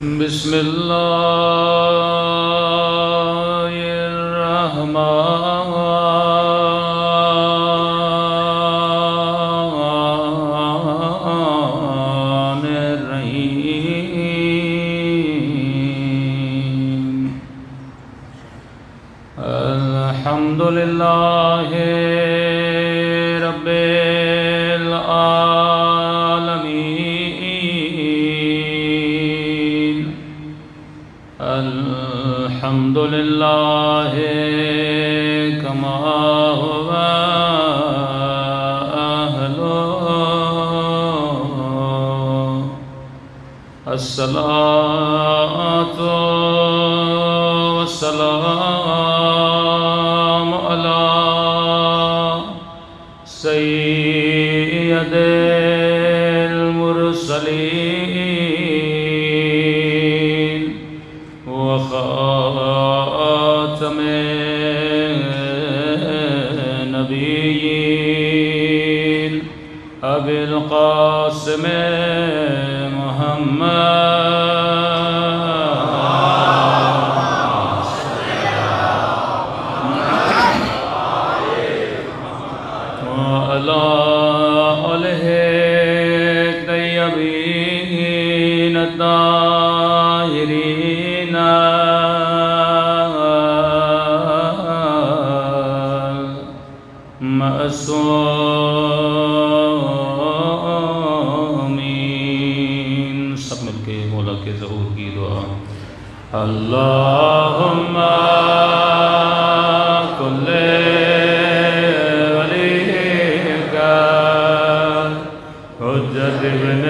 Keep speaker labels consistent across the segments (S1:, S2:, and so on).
S1: بسم اللہ الرحمن الرحیم الحمد للہ رب الحمد للہ کما هو أهله الصلاة والسلام على سيد المرسلين وخاتم النبيين أبي القاسم وعلى آله الطيبين الطاهرين معصومين. سب مل کے مولا کے ظہور کی دعا. اللہم کل ولیک حجت ابن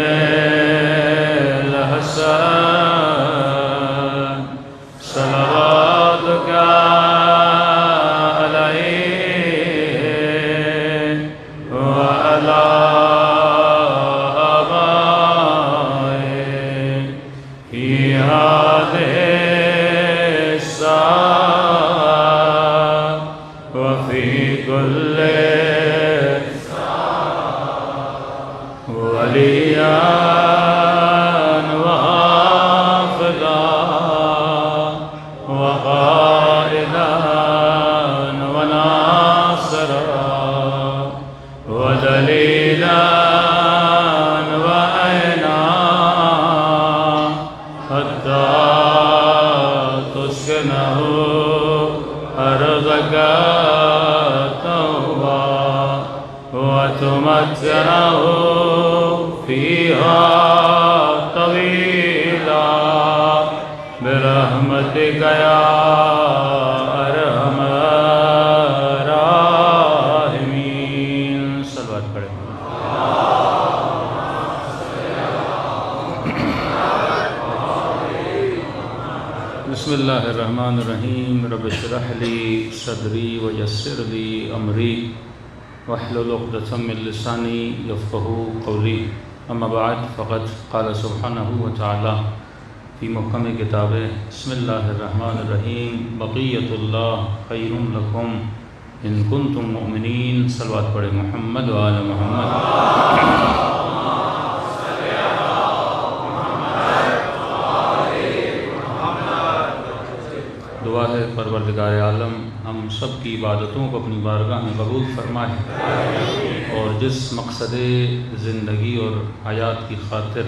S1: الحسن صلواتک علیہ وعلی آبائه فی هذه الساعة وفي كل وليا وحافظا وقائدا وناصرا ودليلا وعينا حتى تسكنه أرضك طوعا وتمتعه فيها طويلا برحمتك يا أرحم الراحمين. صلوات پڑھیں. بسم اللہ الرحمن الرحیم. رب اشرح لی صدری ویسر لی امری واحلل عقدۃ من لسانی یفقہوا قولی. اما بعد فقد قال سبحانہ وتعالی فی محکم کتابہ بسم اللہ الرحمن الرحیم بقیۃ اللہ خیر لکم ان کنتم مؤمنین. صلوات پڑھیں. محمد وآل محمد. دعا ہے پروردگار عالم ہم سب کی عبادتوں کو اپنی بارگاہ میں قبول فرمائے اور جس مقصد زندگی اور حیات کی خاطر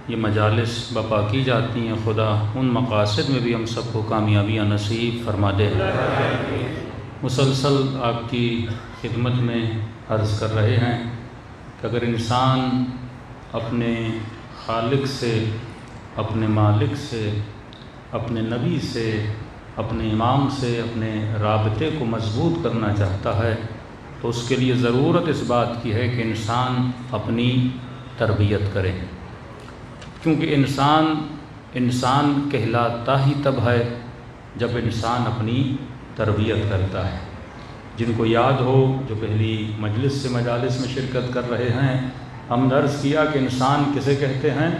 S1: یہ مجالس بپا کی جاتی ہیں خدا ان مقاصد میں بھی ہم سب کو کامیابیاں نصیب فرما دے. مسلسل آپ کی خدمت میں عرض کر رہے ہیں کہ اگر انسان اپنے خالق سے، اپنے مالک سے، اپنے نبی سے، اپنے امام سے اپنے رابطے کو مضبوط کرنا چاہتا ہے تو اس کے لیے ضرورت اس بات کی ہے کہ انسان اپنی تربیت کرے، کیونکہ انسان کہلاتا ہی تب ہے جب انسان اپنی تربیت کرتا ہے. جن کو یاد ہو جو پہلی مجلس میں شرکت کر رہے ہیں، ہم نے عرض کیا کہ انسان کسے کہتے ہیں؟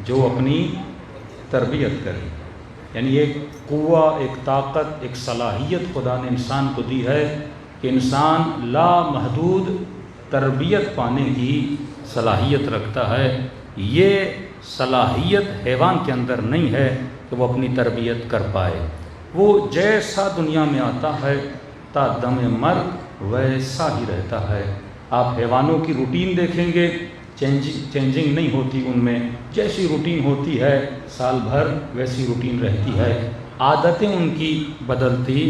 S1: جو اپنی تربیت کرے. یعنی ایک قوہ، ایک طاقت، ایک صلاحیت خدا نے انسان کو دی ہے کہ انسان لامحدود تربیت پانے کی صلاحیت رکھتا ہے. یہ صلاحیت حیوان کے اندر نہیں ہے کہ وہ اپنی تربیت کر پائے۔ وہ جیسا دنیا میں آتا ہے تا دم مرگ ویسا ہی رہتا ہے۔ آپ حیوانوں کی روٹین دیکھیں گے، چینجنگ نہیں ہوتی ان میں، جیسی روٹین ہوتی ہے سال بھر ویسی روٹین رہتی ہے، عادتیں ان کی بدلتی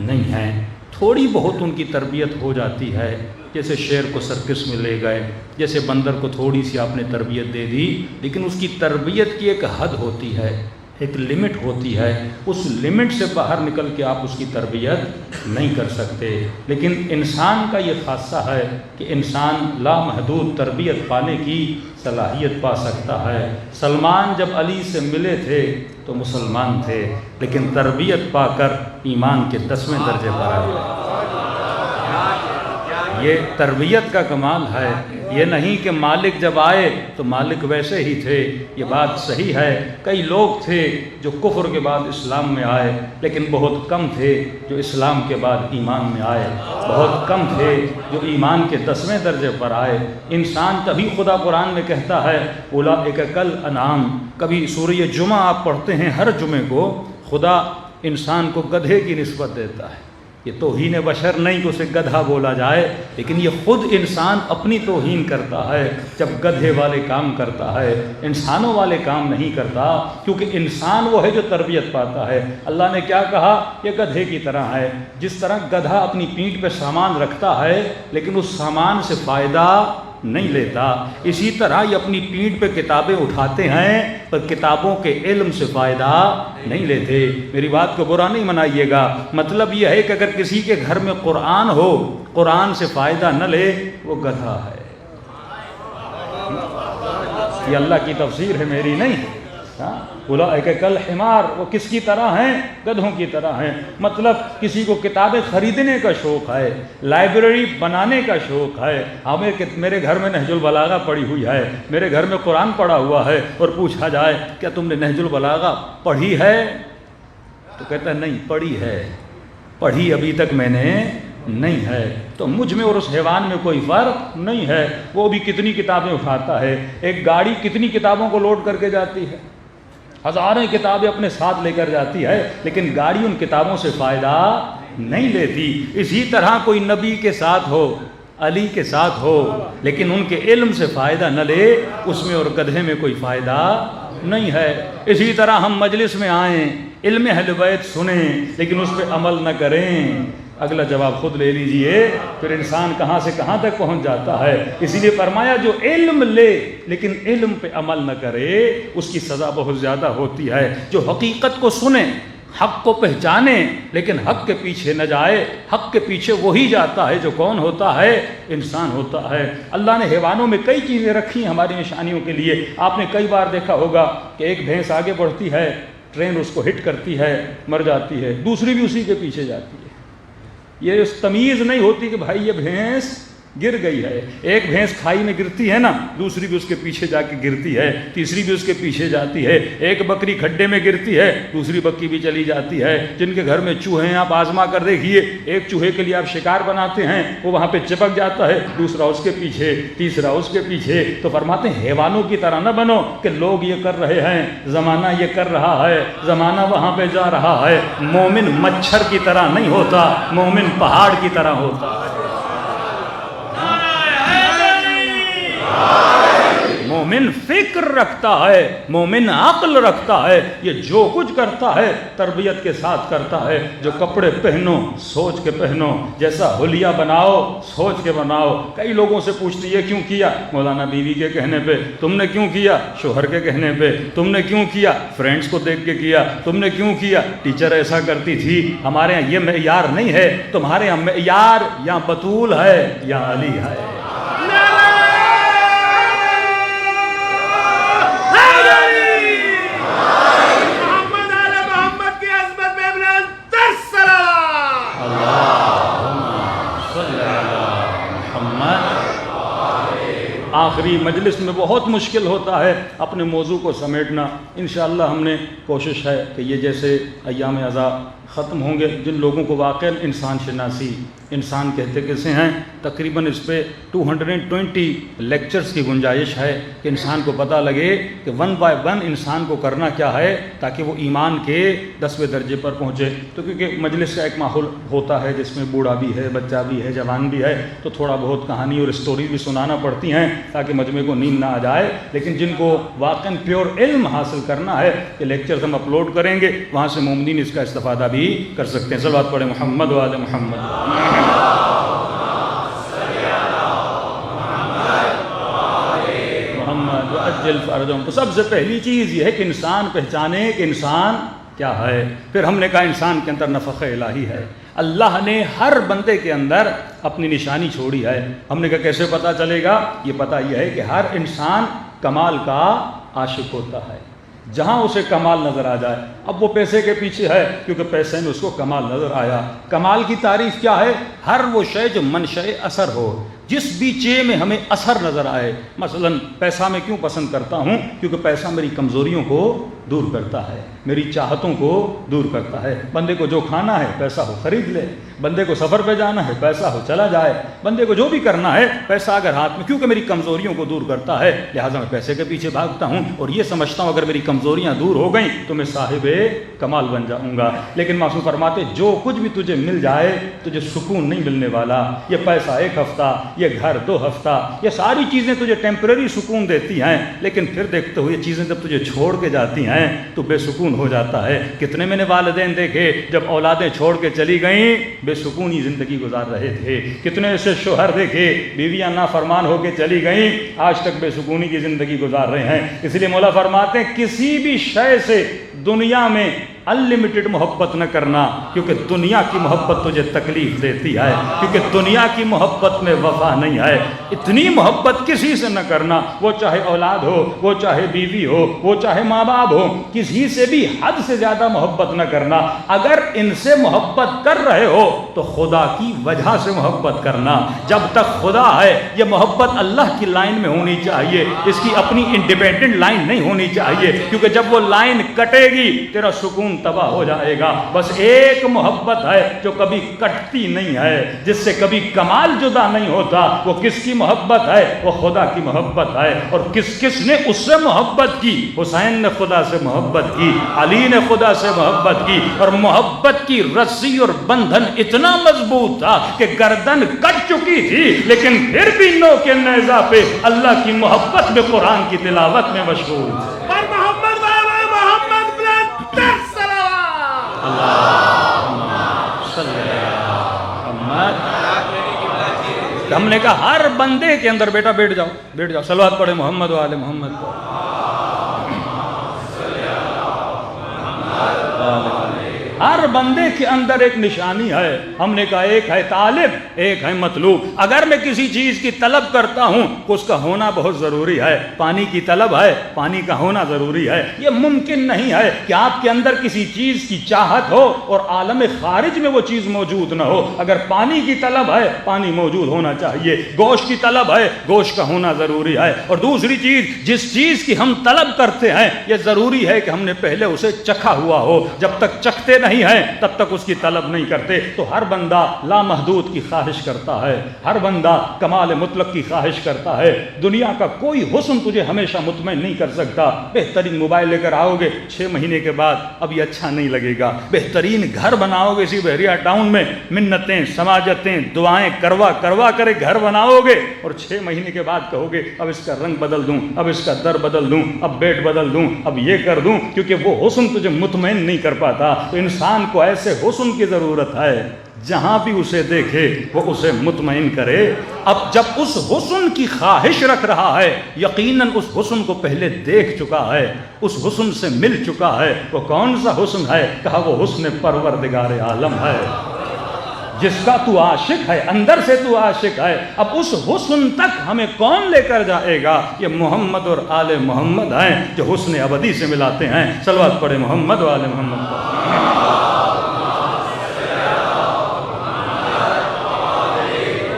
S1: نہیں ہیں۔ تھوڑی بہت ان کی تربیت ہو جاتی ہے، جیسے شیر کو سرکس میں لے گئے، جیسے بندر کو تھوڑی سی آپ نے تربیت دے دی، لیکن اس کی تربیت کی ایک حد ہوتی ہے، ایک لمٹ ہوتی ہے، اس لمٹ سے باہر نکل کے آپ اس کی تربیت نہیں کر سکتے۔ لیکن انسان کا یہ خاصہ ہے کہ انسان لامحدود تربیت پانے کی صلاحیت پا سکتا ہے۔ سلمان جب علی سے ملے تھے تو مسلمان تھے، لیکن تربیت پا کر ایمان کے 10ویں درجے پر آ گئے۔ یہ تربیت کا کمال ہے، یہ نہیں کہ مالک جب آئے تو مالک ویسے ہی تھے۔ یہ بات صحیح ہے، کئی لوگ تھے جو کفر کے بعد اسلام میں آئے، لیکن بہت کم تھے جو اسلام کے بعد ایمان میں آئے، بہت کم تھے جو ایمان کے 10ویں درجے پر آئے۔ انسان تبھی خدا قرآن میں کہتا ہے اولئک کالانعام۔ کبھی سورہ جمعہ آپ پڑھتے ہیں، ہر جمعے کو خدا انسان کو گدھے کی نسبت دیتا ہے۔ یہ توہین بشر نہیں کہ اسے گدھا بولا جائے، لیکن یہ خود انسان اپنی توہین کرتا ہے جب گدھے والے کام کرتا ہے، انسانوں والے کام نہیں کرتا، کیونکہ انسان وہ ہے جو تربیت پاتا ہے۔ اللہ نے کیا کہا؟ یہ گدھے کی طرح ہے۔ جس طرح گدھا اپنی پیٹھ پہ سامان رکھتا ہے لیکن اس سامان سے فائدہ نہیں لیتا، اسی طرح یہ اپنی پیٹھ پہ کتابیں اٹھاتے ہیں پر کتابوں کے علم سے فائدہ نہیں لیتے۔ میری بات کو برا نہیں منائیے گا، مطلب یہ ہے کہ اگر کسی کے گھر میں قرآن ہو، قرآن سے فائدہ نہ لے، وہ گدھا ہے۔ یہ اللہ کی تفسیر ہے، میری نہیں۔ اولئک کالحمار، وہ کس کی طرح ہیں؟ گدھوں کی طرح ہیں۔ مطلب کسی کو کتابیں خریدنے کا شوق ہے، لائبریری بنانے کا شوق ہے۔ ہمیں میرے گھر میں نہج البلاغہ پڑھی ہوئی ہے، میرے گھر میں قرآن پڑھا ہوا ہے، اور پوچھا جائے کیا تم نے نہج البلاغہ پڑھی ہے؟ تو کہتا ہے نہیں پڑھی ہے، پڑھی ابھی تک میں نے نہیں ہے۔ تو مجھ میں اور اس حیوان میں کوئی فرق نہیں ہے۔ وہ بھی کتنی کتابیں اٹھاتا ہے، ایک گاڑی کتنی کتابوں کو لوڈ کر کے جاتی ہے، ہزاروں کتابیں اپنے ساتھ لے کر جاتی ہے، لیکن گاڑی ان کتابوں سے فائدہ نہیں لیتی۔ اسی طرح کوئی نبی کے ساتھ ہو، علی کے ساتھ ہو، لیکن ان کے علم سے فائدہ نہ لے، اس میں اور گدھے میں کوئی فائدہ نہیں ہے۔ اسی طرح ہم مجلس میں آئیں، علم اہل بیت سنیں، لیکن اس پہ عمل نہ کریں، اگلا جواب خود لے لیجئے، پھر انسان کہاں سے کہاں تک پہنچ جاتا ہے۔ اسی لیے فرمایا جو علم لے لیکن علم پہ عمل نہ کرے، اس کی سزا بہت زیادہ ہوتی ہے۔ جو حقیقت کو سنے، حق کو پہچانے، لیکن حق کے پیچھے نہ جائے، حق کے پیچھے وہی جاتا ہے جو کون ہوتا ہے؟ انسان ہوتا ہے۔ اللہ نے حیوانوں میں کئی چیزیں رکھی ہیں ہماری نشانیوں کے لیے۔ آپ نے کئی بار دیکھا ہوگا کہ ایک بھینس آگے بڑھتی ہے، ٹرین اس کو ہٹ کرتی ہے، مر جاتی ہے، دوسری بھی اسی کے پیچھے جاتی ہے۔ یہ تمیز نہیں ہوتی کہ بھائی یہ بھینس گر گئی ہے۔ ایک بھینس کھائی میں گرتی ہے نا، دوسری بھی اس کے پیچھے جا کے گرتی ہے، تیسری بھی اس کے پیچھے جاتی ہے۔ ایک بکری کھڈے میں گرتی ہے، دوسری بکری بھی چلی جاتی ہے۔ جن کے گھر میں چوہے ہیں آپ آزما کر دیکھیے، ایک چوہے کے لیے آپ شکار بناتے ہیں، وہ وہاں پہ چپک جاتا ہے، دوسرا اس کے پیچھے، تیسرا اس کے پیچھے۔ تو فرماتے ہیں حیوانوں کی طرح نہ بنو کہ لوگ یہ کر رہے ہیں، زمانہ یہ کر رہا ہے، زمانہ وہاں پہ جا رہا ہے۔ مومن مچھر کی طرح نہیں ہوتا، مومن پہاڑ کی طرح ہوتا ہے۔ مومن فکر رکھتا ہے، مومن عقل رکھتا ہے، یہ جو کچھ کرتا ہے تربیت کے ساتھ کرتا ہے۔ جو کپڑے پہنو سوچ کے پہنو، جیسا حلیہ بناؤ سوچ کے بناؤ۔ کئی لوگوں سے پوچھتے یہ کیوں کیا؟ مولانا بیوی کے کہنے پہ۔ تم نے کیوں کیا؟ شوہر کے کہنے پہ۔ تم نے کیوں کیا؟ فرینڈز کو دیکھ کے کیا۔ تم نے کیوں کیا؟ ٹیچر ایسا کرتی تھی۔ ہمارے ہاں یہ معیار نہیں ہے، تمہارے ہاں معیار یا بطول ہے یا علی ہے۔ آخری مجلس میں بہت مشکل ہوتا ہے اپنے موضوع کو سمیٹنا۔ انشاءاللہ ہم نے کوشش ہے کہ یہ جیسے ایام عزا ختم ہوں گے جن لوگوں کو واقعا انسان شناسی انسان کہتے کسے ہیں، تقریباً اس پہ 220 لیکچرز کی گنجائش ہے کہ انسان کو پتہ لگے کہ 1 بائی 1 انسان کو کرنا کیا ہے تاکہ وہ ایمان کے 10ویں درجے پر پہنچے۔ تو کیونکہ مجلس کا ایک ماحول ہوتا ہے جس میں بوڑھا بھی ہے، بچہ بھی ہے، جوان بھی ہے، تو تھوڑا بہت کہانی اور اسٹوری بھی سنانا پڑتی ہیں تاکہ مجمع کو نیند نہ آ جائے، لیکن جن کو واقعاً پیور علم حاصل کرنا ہے کہ لیکچرز ہم اپلوڈ کریں گے، وہاں سے مومنین اس کا استفادہ بھی کر سکتے ہیں۔ صلوات پڑھیں محمد و آل محمد۔ تو سب سے پہلی چیز یہ ہے کہ انسان پہچانے کہ انسان کیا ہے۔ پھر ہم نے کہا انسان کے اندر نفخ الہی ہے، اللہ نے ہر بندے کے اندر اپنی نشانی چھوڑی ہے۔ ہم نے کہا کیسے پتہ چلے گا؟ یہ پتہ یہ ہے کہ ہر انسان کمال کا عاشق ہوتا ہے، جہاں اسے کمال نظر آ جائے۔ اب وہ پیسے کے پیچھے ہے کیونکہ پیسے میں اس کو کمال نظر آیا۔ کمال کی تعریف کیا ہے؟ ہر وہ شے جو منشأ اثر ہو، جس بھی چیز میں ہمیں اثر نظر آئے۔ مثلا پیسہ میں کیوں پسند کرتا ہوں؟ کیونکہ پیسہ میری کمزوریوں کو دور کرتا ہے، میری چاہتوں کو دور کرتا ہے۔ بندے کو جو کھانا ہے پیسہ ہو خرید لے، بندے کو سفر پہ جانا ہے پیسہ ہو چلا جائے، بندے کو جو بھی کرنا ہے پیسہ اگر ہاتھ میں، کیونکہ میری کمزوریوں کو دور کرتا ہے لہٰذا میں پیسے کے پیچھے بھاگتا ہوں اور یہ سمجھتا ہوں اگر میری کمزوریاں دور ہو گئیں تو میں صاحب کمال بن جاؤں گا۔ لیکن معصوم فرماتے جو کچھ بھی تجھے مل جائے تجھے سکون نہیں ملنے والا۔ یہ پیسہ 1 ہفتہ، یہ گھر 2 ہفتہ، یہ ساری چیزیں تجھے ٹیمپریری سکون دیتی ہیں، لیکن پھر دیکھتے ہو یہ چیزیں جب تجھے چھوڑ کے جاتی ہیں تو بے سکون ہو جاتا ہے۔ کتنے میں نے والدین دیکھے جب اولادیں چھوڑ کے چلی گئیں بے سکونی زندگی گزار رہے تھے، کتنے ایسے شوہر دیکھے بیویاں نافرمان ہو کے چلی گئیں آج تک بے سکونی کی زندگی گزار رہے ہیں۔ اس لیے مولا فرماتے ہیں کسی بھی شے سے دنیا میں انلمیٹڈ محبت نہ کرنا، کیونکہ دنیا کی محبت تجھے تکلیف دیتی ہے، کیونکہ دنیا کی محبت میں وفا نہیں ہے۔ اتنی محبت کسی سے نہ کرنا، وہ چاہے اولاد ہو، وہ چاہے بیوی ہو، وہ چاہے ماں باپ ہو، کسی سے بھی حد سے زیادہ محبت نہ کرنا۔ اگر ان سے محبت کر رہے ہو تو خدا کی وجہ سے محبت کرنا۔ جب تک خدا ہے یہ محبت اللہ کی لائن میں ہونی چاہیے، اس کی اپنی انڈیپینڈنٹ لائن نہیں ہونی چاہیے، کیونکہ جب وہ لائن کٹے گی تیرا سکون تباہ ہو جائے گا۔ بس ایک محبت ہے جو کبھی کٹتی نہیں ہے، جس سے کبھی کمال جدا نہیں ہوتا۔ وہ کس کی محبت ہے؟ وہ خدا کی محبت ہے۔ اور کس نے اس سے محبت کی؟ حسین نے خدا سے محبت کی، علی نے خدا سے محبت کی، اور محبت کی رسی اور بندھن اتنا مضبوط تھا کہ گردن کٹ چکی تھی لیکن پھر بھی نو کے نیزہ پہ اللہ کی محبت میں قرآن کی تلاوت میں مشغول تھے۔ ہم نے کہا ہر بندے کے اندر بیٹا بیٹھ جاؤ صلوات پڑھے محمد و آل محمد۔ ہر بندے کے اندر ایک نشانی ہے۔ ہم نے کہا ایک ہے طالب، ایک ہے مطلوب۔ اگر میں کسی چیز کی طلب کرتا ہوں تو اس کا ہونا بہت ضروری ہے۔ پانی کی طلب ہے، پانی کا ہونا ضروری ہے۔ یہ ممکن نہیں ہے کہ آپ کے اندر کسی چیز کی چاہت ہو اور عالم خارج میں وہ چیز موجود نہ ہو۔ اگر پانی کی طلب ہے پانی موجود ہونا چاہیے، گوشت کی طلب ہے گوشت کا ہونا ضروری ہے۔ اور دوسری چیز جس چیز کی ہم طلب کرتے ہیں یہ ضروری ہے کہ ہم نے پہلے اسے چکھا ہوا ہو۔ جب تک چکھتے نہیں ہے تب تک اس کی طلب نہیں کرتے۔ تو ہر بندہ لامحدود کی خواہش کرتا ہے، ہر بندہ کمال مطلق کی خواہش کرتا ہے۔ دنیا کا کوئی حسن تجھے ہمیشہ مطمئن نہیں کر سکتا۔ بہترین موبائل لے کر آؤ گے 6 مہینے کے بعد اب یہ اچھا نہیں لگے گا۔ بہترین گھر بناؤ گے اسی بحریہ ٹاؤن میں، منتیں سماجتیں دعائیں کروا کر گھر بناؤ گے اور 6 مہینے کے بعد کہو گے اب اس کا رنگ بدل دوں، اب اس کا در بدل دوں، اب بیڈ بدل دوں، اب یہ کر دوں، کیونکہ وہ حسن تجھے مطمئن نہیں کر پاتا۔ تو انسان کو ایسے حسن کی ضرورت ہے جہاں بھی اسے دیکھے وہ اسے مطمئن کرے۔ اب جب اس حسن کی خواہش رکھ رہا ہے یقیناً اس حسن کو پہلے دیکھ چکا ہے، اس حسن سے مل چکا ہے۔ وہ کون سا حسن ہے؟ کہا وہ حسن پروردگار عالم ہے، جس کا تو عاشق ہے، اندر سے تو عاشق ہے۔ اب اس حسن تک ہمیں کون لے کر جائے گا؟ یہ محمد اور آل محمد ہیں جو حسن ابدی سے ملاتے ہیں۔ صلوات پڑھے محمد و آل محمد۔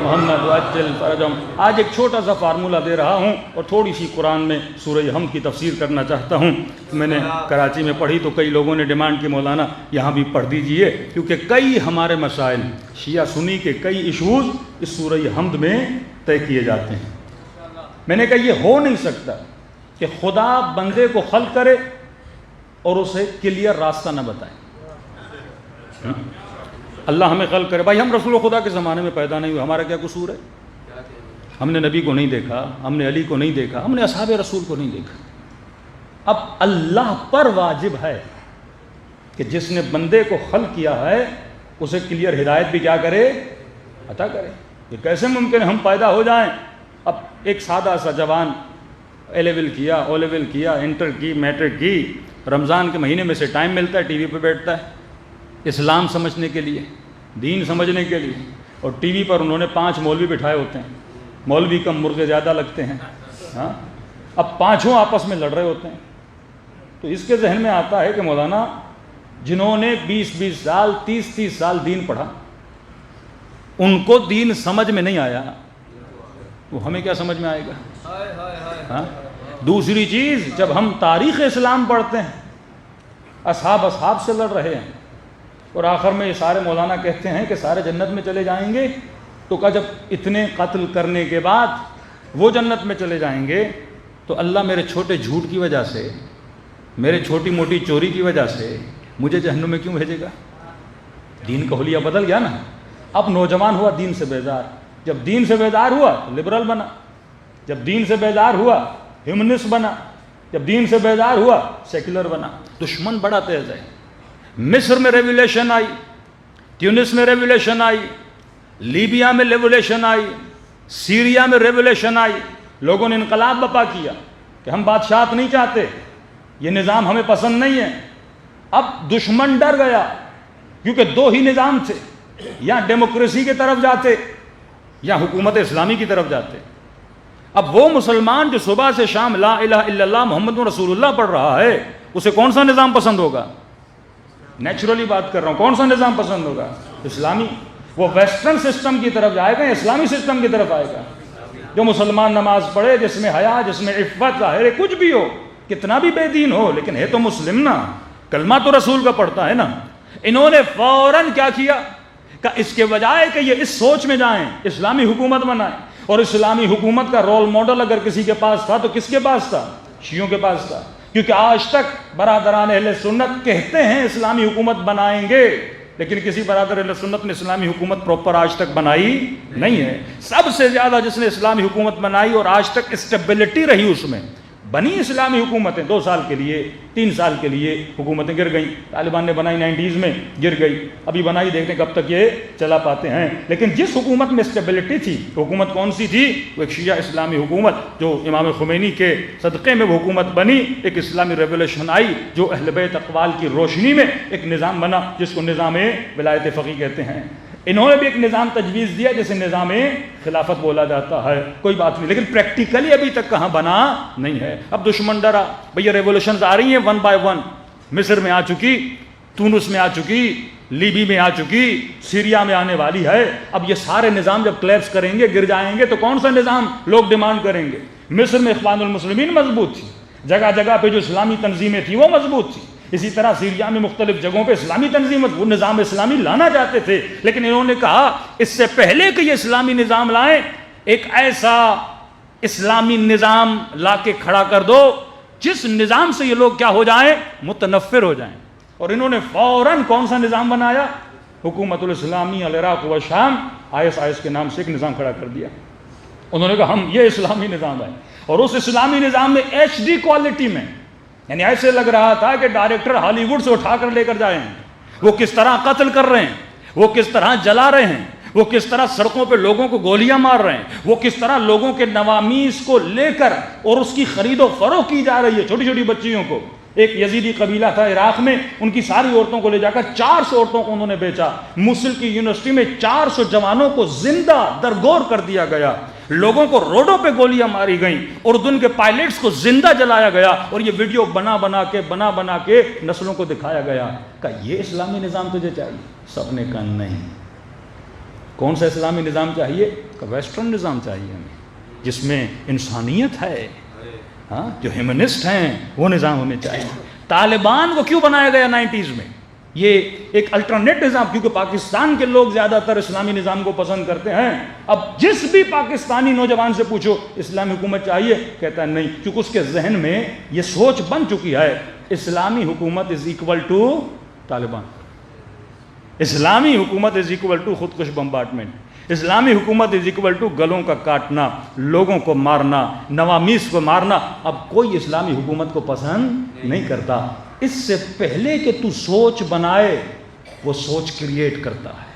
S1: محمد
S2: وعجل فرجهم۔ آج ایک چھوٹا سا فارمولہ دے رہا ہوں اور تھوڑی سی قرآن میں سورہ حمد کی تفسیر کرنا چاہتا ہوں۔ میں نے کراچی میں پڑھی تو کئی لوگوں نے ڈیمانڈ کی مولانا یہاں بھی پڑھ دیجئے، کیونکہ کئی ہمارے مسائل شیعہ سنی کے کئی ایشوز اس سورہ حمد میں طے کیے جاتے ہیں۔ میں نے کہا یہ ہو نہیں سکتا کہ خدا بندے کو خلق کرے اور اسے کلیئر راستہ نہ بتائے۔ اللہ ہمیں خلق کرے، بھائی ہم رسول خدا کے زمانے میں پیدا نہیں ہوئے، ہمارا کیا قصور ہے؟ ہم نے نبی کو نہیں دیکھا، ہم نے علی کو نہیں دیکھا، ہم نے اصحاب رسول کو نہیں دیکھا۔ اب اللہ پر واجب ہے کہ جس نے بندے کو خلق کیا ہے اسے کلیئر ہدایت بھی کیا کرے، عطا کرے۔ یہ کیسے ممکن ہے ہم پیدا ہو جائیں؟ اب ایک سادہ سا جوان اے لیول کیا، او لیول کیا، انٹر کی، میٹرک کی، رمضان کے مہینے میں سے ٹائم ملتا ہے، ٹی وی پہ بیٹھتا ہے اسلام سمجھنے کے لیے، دین سمجھنے کے لیے، اور ٹی وی پر انہوں نے 5 مولوی بٹھائے ہوتے ہیں، مولوی کم مرغے زیادہ لگتے ہیں، ہاں اب پانچوں آپس میں لڑ رہے ہوتے ہیں۔ تو اس کے ذہن میں آتا ہے کہ مولانا جنہوں نے 20 سال 30 سال دین پڑھا ان کو دین سمجھ میں نہیں آیا، وہ ہمیں کیا سمجھ میں آئے گا؟ ہاں؟ دوسری چیز، جب ہم تاریخ اسلام پڑھتے ہیں اصحاب سے لڑ رہے ہیں اور آخر میں یہ سارے مولانا کہتے ہیں کہ سارے جنت میں چلے جائیں گے، تو کہا جب اتنے قتل کرنے کے بعد وہ جنت میں چلے جائیں گے تو اللہ میرے چھوٹے جھوٹ کی وجہ سے، میرے چھوٹی موٹی چوری کی وجہ سے مجھے جہنم میں کیوں بھیجے گا؟ دین کا حلیہ بدل گیا نا۔ اب نوجوان ہوا دین سے بیزار، جب دین سے بیزار ہوا تو لبرل بنا، جب دین سے بیزار ہوا ہیومنسٹ بنا، جب دین سے بیزار ہوا سیکولر بنا۔ دشمن بڑا تیز ہے۔ مصر میں ریولیوشن آئی، تیونس میں ریولیوشن آئی، لیبیا میں ریولیوشن آئی، سیریا میں ریولیوشن آئی، لوگوں نے انقلاب برپا کیا کہ ہم بادشاہت نہیں چاہتے، یہ نظام ہمیں پسند نہیں ہے۔ اب دشمن ڈر گیا کیونکہ 2 ہی نظام تھے، یا ڈیموکریسی کی طرف جاتے یا حکومت اسلامی کی طرف جاتے۔ اب وہ مسلمان جو صبح سے شام لا الہ الا اللہ محمد رسول اللہ پڑھ رہا ہے اسے کون سا نظام پسند ہوگا؟ نیچرلی بات کر رہا ہوں، کون سا نظام پسند ہوگا؟ اسلامی۔ وہ ویسٹرن سسٹم کی طرف جائے گا یا اسلامی سسٹم کی طرف آئے گا؟ جو مسلمان نماز پڑھے، جس میں حیا، جس میں عفت ظاہر ہے، کچھ بھی ہو، کتنا بھی بے دین ہو، لیکن ہے تو مسلم نا، کلمہ تو رسول کا پڑھتا ہے نا۔ انہوں نے فوراً کیا کیا کہ اس کے بجائے کہ یہ اس سوچ میں جائیں اسلامی حکومت بنائیں، اور اسلامی حکومت کا رول ماڈل اگر کسی کے پاس تھا تو کس کے پاس تھا؟ شیعوں کے پاس تھا، کیونکہ آج تک برادران اہل سنت کہتے ہیں اسلامی حکومت بنائیں گے، لیکن کسی برادر اہل سنت نے اسلامی حکومت پراپر آج تک بنائی نہیں ہے۔ سب سے زیادہ جس نے اسلامی حکومت بنائی اور آج تک اسٹیبلٹی رہی اس میں، بنی اسلامی حکومتیں 2 سال کے لیے 3 سال کے لیے حکومتیں گر گئیں، طالبان نے بنائی 90s میں گر گئی، ابھی بنائی دیکھتے ہیں کب تک یہ چلا پاتے ہیں۔ لیکن جس حکومت میں اسٹیبلٹی تھی، حکومت کون سی تھی؟ وہ ایک شیعہ اسلامی حکومت جو امام خمینی کے صدقے میں وہ حکومت بنی، ایک اسلامی ریولیوشن آئی جو اہل بیت اقوال کی روشنی میں ایک نظام بنا جس کو نظام ولایت فقیہ کہتے ہیں۔ انہوں نے بھی ایک نظام تجویز دیا جسے نظام خلافت بولا جاتا ہے، کوئی بات نہیں، لیکن پریکٹیکلی ابھی تک کہاں بنا نہیں ہے۔ اب دشمن ڈرا، بھئی ریولوشنز آ رہی ہیں 1 by 1، مصر میں آ چکی، تونس میں آ چکی، لیبی میں آ چکی، سیریا میں آنے والی ہے۔ اب یہ سارے نظام جب کلیپس کریں گے، گر جائیں گے، تو کون سا نظام لوگ ڈیمانڈ کریں گے؟ مصر میں اخوان المسلمین مضبوط تھی، جگہ جگہ پہ جو اسلامی تنظیمیں تھیں وہ مضبوط تھی، اسی طرح سیریا میں مختلف جگہوں پہ اسلامی تنظیمیں، وہ نظام اسلامی لانا چاہتے تھے، لیکن انہوں نے کہا اس سے پہلے کہ یہ اسلامی نظام لائیں، ایک ایسا اسلامی نظام لا کے کھڑا کر دو جس نظام سے یہ لوگ کیا ہو جائیں؟ متنفر ہو جائیں۔ اور انہوں نے فوراً کون سا نظام بنایا؟ حکومت الاسلامی العراق و شام، IS کے نام سے ایک نظام کھڑا کر دیا۔ انہوں نے کہا ہم یہ اسلامی نظام ہے، اور اس اسلامی نظام میں HD کوالٹی میں، یعنی ایسے لگ رہا تھا کہ ڈائریکٹر ہالی ووڈ سے اٹھا کر لے کر جائیں، وہ کس طرح قتل کر رہے ہیں، وہ کس طرح جلا رہے ہیں، وہ کس طرح سڑکوں پہ لوگوں کو گولیاں مار رہے ہیں، وہ کس طرح لوگوں کے نوامیس کو لے کر اور اس کی خرید و فروخت کی جا رہی ہے، چھوٹی چھوٹی بچیوں کو۔ ایک یزیدی قبیلہ تھا عراق میں، ان کی ساری عورتوں کو لے جا کر 400 عورتوں کو انہوں نے بیچا۔ موصل کی یونیورسٹی میں 400 جوانوں کو زندہ درگور کر دیا گیا، لوگوں کو روڈوں پہ گولیاں ماری گئیں، اردن کے پائلٹس کو زندہ جلایا گیا، اور یہ ویڈیو بنا بنا کے نسلوں کو دکھایا گیا کہ یہ اسلامی نظام تجھے چاہیے؟ سب نے کہا نہیں، کون سا اسلامی نظام چاہیے؟ کہ ویسٹرن نظام چاہیے ہمیں، جس میں انسانیت ہے، ہاں، جو ہیومنسٹ ہیں، وہ نظام ہمیں چاہیے۔ طالبان کو کیوں بنایا گیا 90s میں؟ یہ ایک الٹرنیٹ نظام، کیونکہ پاکستان کے لوگ زیادہ تر اسلامی نظام کو پسند کرتے ہیں۔ اب جس بھی پاکستانی نوجوان سے پوچھو اسلامی حکومت چاہیے، کہتا ہے نہیں، کیونکہ اس کے ذہن میں یہ سوچ بن چکی ہے اسلامی حکومت از ایکول ٹو طالبان، اسلامی حکومت از ایکول ٹو خودکش بمبارڈمنٹ، اسلامی حکومت از ایکول ٹو گلوں کا کاٹنا، لوگوں کو مارنا، نوامیس کو مارنا۔ اب کوئی اسلامی حکومت کو پسند نہیں کرتا۔ اس سے پہلے کہ تو سوچ بنائے، وہ سوچ کریٹ کرتا ہے۔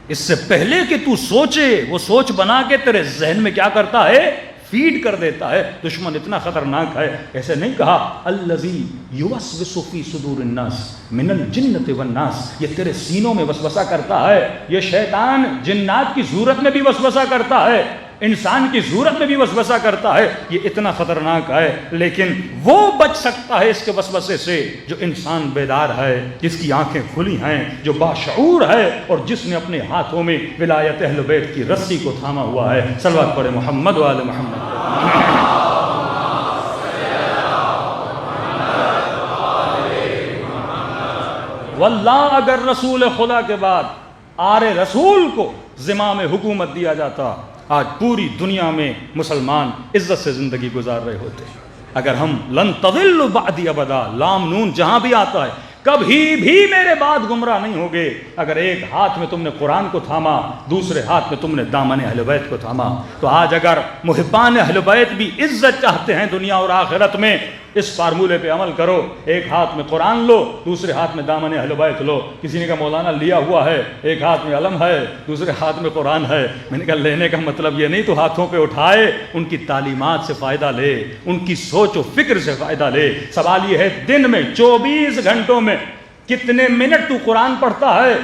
S2: اس سے پہلے کہ تو سوچے، وہ سوچ بنا کے تیرے ذہن میں کیا کرتا ہے؟ فیڈ کر دیتا ہے۔ دشمن اتنا خطرناک ہے، ایسے نہیں کہا الذی یوسوس فی صدور الناس من الجنۃ والناس، یہ تیرے سینوں میں وسوسہ کرتا ہے۔ یہ شیطان جنات کی صورت میں بھی وسوسہ کرتا ہے، انسان کی صورت میں بھی وسوسہ کرتا ہے۔ یہ اتنا خطرناک ہے، لیکن وہ بچ سکتا ہے اس کے وسوسے سے جو انسان بیدار ہے، جس کی آنکھیں کھلی ہیں، جو باشعور ہے، اور جس نے اپنے ہاتھوں میں ولایت اہل بیت کی رسی کو تھاما ہوا ہے۔ صلوات پڑھے محمد و آل محمد۔ واللہ اگر رسول خدا کے بعد آر رسول کو زمام حکومت دیا جاتا، آج پوری دنیا میں مسلمان عزت سے زندگی گزار رہے ہوتے۔ اگر ہم لن تضلوا بعدی ابدا، لام نون جہاں بھی آتا ہے، کبھی بھی میرے بعد گمراہ نہیں ہوگے۔ اگر ایک ہاتھ میں تم نے قرآن کو تھاما، دوسرے ہاتھ میں تم نے دامن اہل بیت کو تھاما، تو آج اگر محبان اہل بیت بھی عزت چاہتے ہیں دنیا اور آخرت میں، اس فارمولے پہ عمل کرو۔ ایک ہاتھ میں قرآن لو، دوسرے ہاتھ میں دامن اہل بیت لو۔ کسی نے کہا مولانا لیا ہوا ہے، ایک ہاتھ میں علم ہے، دوسرے ہاتھ میں قرآن ہے۔ میں نے کہا لینے کا مطلب یہ نہیں تو ہاتھوں پہ اٹھائے، ان کی تعلیمات سے فائدہ لے، ان کی سوچ و فکر سے فائدہ لے۔ سوال یہ ہے دن میں 24 گھنٹوں میں کتنے منٹ تو قرآن پڑھتا ہے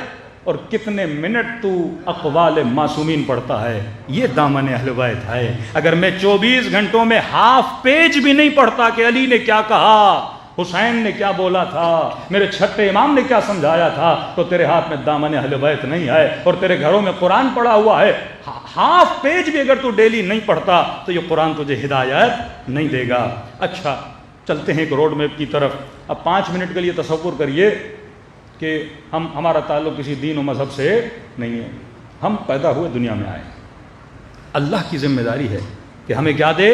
S2: اور کتنے منٹ تو اقوال معصومین پڑھتا ہے؟ یہ دامن اہل بیت ہے۔ اگر میں 24 گھنٹوں میں ہاف پیج بھی نہیں پڑھتا کہ علی نے کیا کہا، حسین نے کیا بولا تھا، میرے چھٹے امام نے کیا سمجھایا تھا، تو تیرے ہاتھ میں دامن اہل بیت نہیں ہے، اور تیرے گھروں میں قرآن پڑھا ہوا ہے۔ ہاف پیج بھی اگر تو ڈیلی نہیں پڑھتا تو یہ قرآن تجھے ہدایت نہیں دے گا۔ اچھا چلتے ہیں ایک روڈ میپ کی طرف۔ اب 5 منٹ کے لیے تصور کریے کہ ہمارا تعلق کسی دین و مذہب سے نہیں ہے، ہم پیدا ہوئے دنیا میں آئے۔ اللہ کی ذمہ داری ہے کہ ہمیں کیا دے؟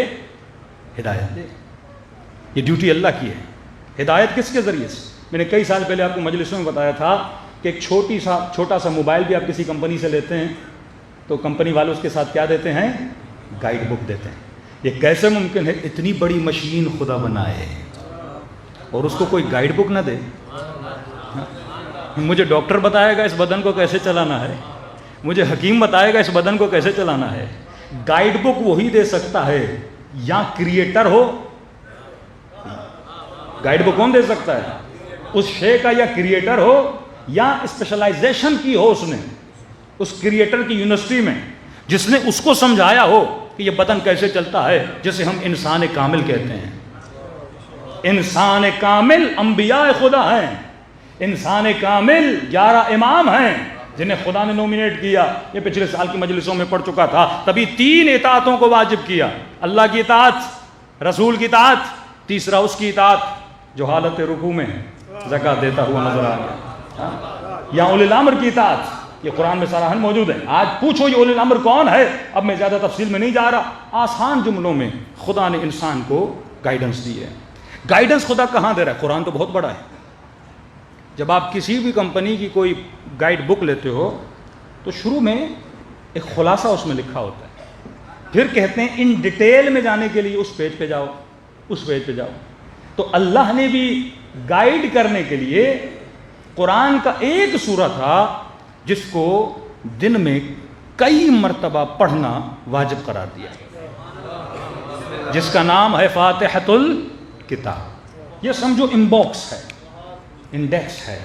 S2: ہدایت دے۔ یہ ڈیوٹی اللہ کی ہے۔ ہدایت کس کے ذریعے سے؟ میں نے کئی سال پہلے آپ کو مجلسوں میں بتایا تھا کہ ایک چھوٹا سا موبائل بھی آپ کسی کمپنی سے لیتے ہیں تو کمپنی والے اس کے ساتھ کیا دیتے ہیں؟ گائیڈ بک دیتے ہیں۔ یہ کیسے ممکن ہے اتنی بڑی مشین خدا بنائے اور اس کو کوئی گائیڈ بک نہ دے؟ مجھے ڈاکٹر بتائے گا اس بدن کو کیسے چلانا ہے، مجھے حکیم بتائے گا اس بدن کو کیسے چلانا ہے۔ گائیڈ بک وہی دے سکتا ہے یا کریٹر ہو۔ گائیڈ بک کون دے سکتا ہے؟ اس شے کا یا کریٹر ہو یا اسپیشلائزیشن کی ہو، اس نے اس کریٹر کی یونیورسٹی میں جس نے اس کو سمجھایا ہو کہ یہ بدن کیسے چلتا ہے، جسے ہم انسان کامل کہتے ہیں۔ انسان کامل انبیاء خدا ہیں، انسان کامل 11 امام ہیں جنہیں خدا نے نومینیٹ کیا۔ یہ پچھلے سال کی مجلسوں میں پڑھ چکا تھا۔ تبھی 3 اطاعتوں کو واجب کیا، اللہ کی اطاعت، رسول کی اطاعت، تیسرا اس کی اطاعت جو حالت رکوع میں زکوٰۃ دیتا ہوا نظر آ گیا، یا اولی الامر کی اطاعت۔ یہ قرآن میں صراحاً موجود ہے۔ آج پوچھو یہ اولی الامر کون ہے، اب میں زیادہ تفصیل میں نہیں جا رہا۔ آسان جملوں میں خدا نے انسان کو گائیڈنس دی ہے۔ گائیڈنس خدا کہاں دے رہا ہے؟ قرآن تو بہت بڑا ہے۔ جب آپ کسی بھی کمپنی کی کوئی گائیڈ بک لیتے ہو تو شروع میں ایک خلاصہ اس میں لکھا ہوتا ہے، پھر کہتے ہیں ان ڈیٹیل میں جانے کے لیے اس پیج پہ جاؤ، اس پیج پہ جاؤ۔ تو اللہ نے بھی گائیڈ کرنے کے لیے قرآن کا ایک سورہ تھا جس کو دن میں کئی مرتبہ پڑھنا واجب قرار دیا، جس کا نام ہے فاتحۃ الکتاب۔ یہ سمجھو انباکس ہے، انڈیکس ہے،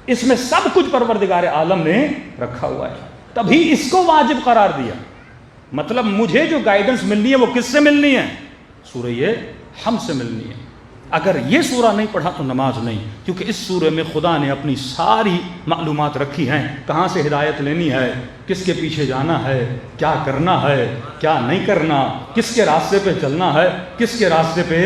S2: اس میں سب کچھ پروردگار عالم نے رکھا ہوا ہے، تبھی اس کو واجب قرار دیا۔ مطلب مجھے جو گائیڈنس ملنی ہے وہ کس سے ملنی ہے؟ سورہ حمد سے ملنی ہے۔ اگر یہ سورہ نہیں پڑھا تو نماز نہیں، کیونکہ اس سورہ میں خدا نے اپنی ساری معلومات رکھی ہیں، کہاں سے ہدایت لینی ہے، کس کے پیچھے جانا ہے، کیا کرنا ہے، کیا نہیں کرنا، کس کے راستے پہ چلنا ہے، کس کے راستے پہ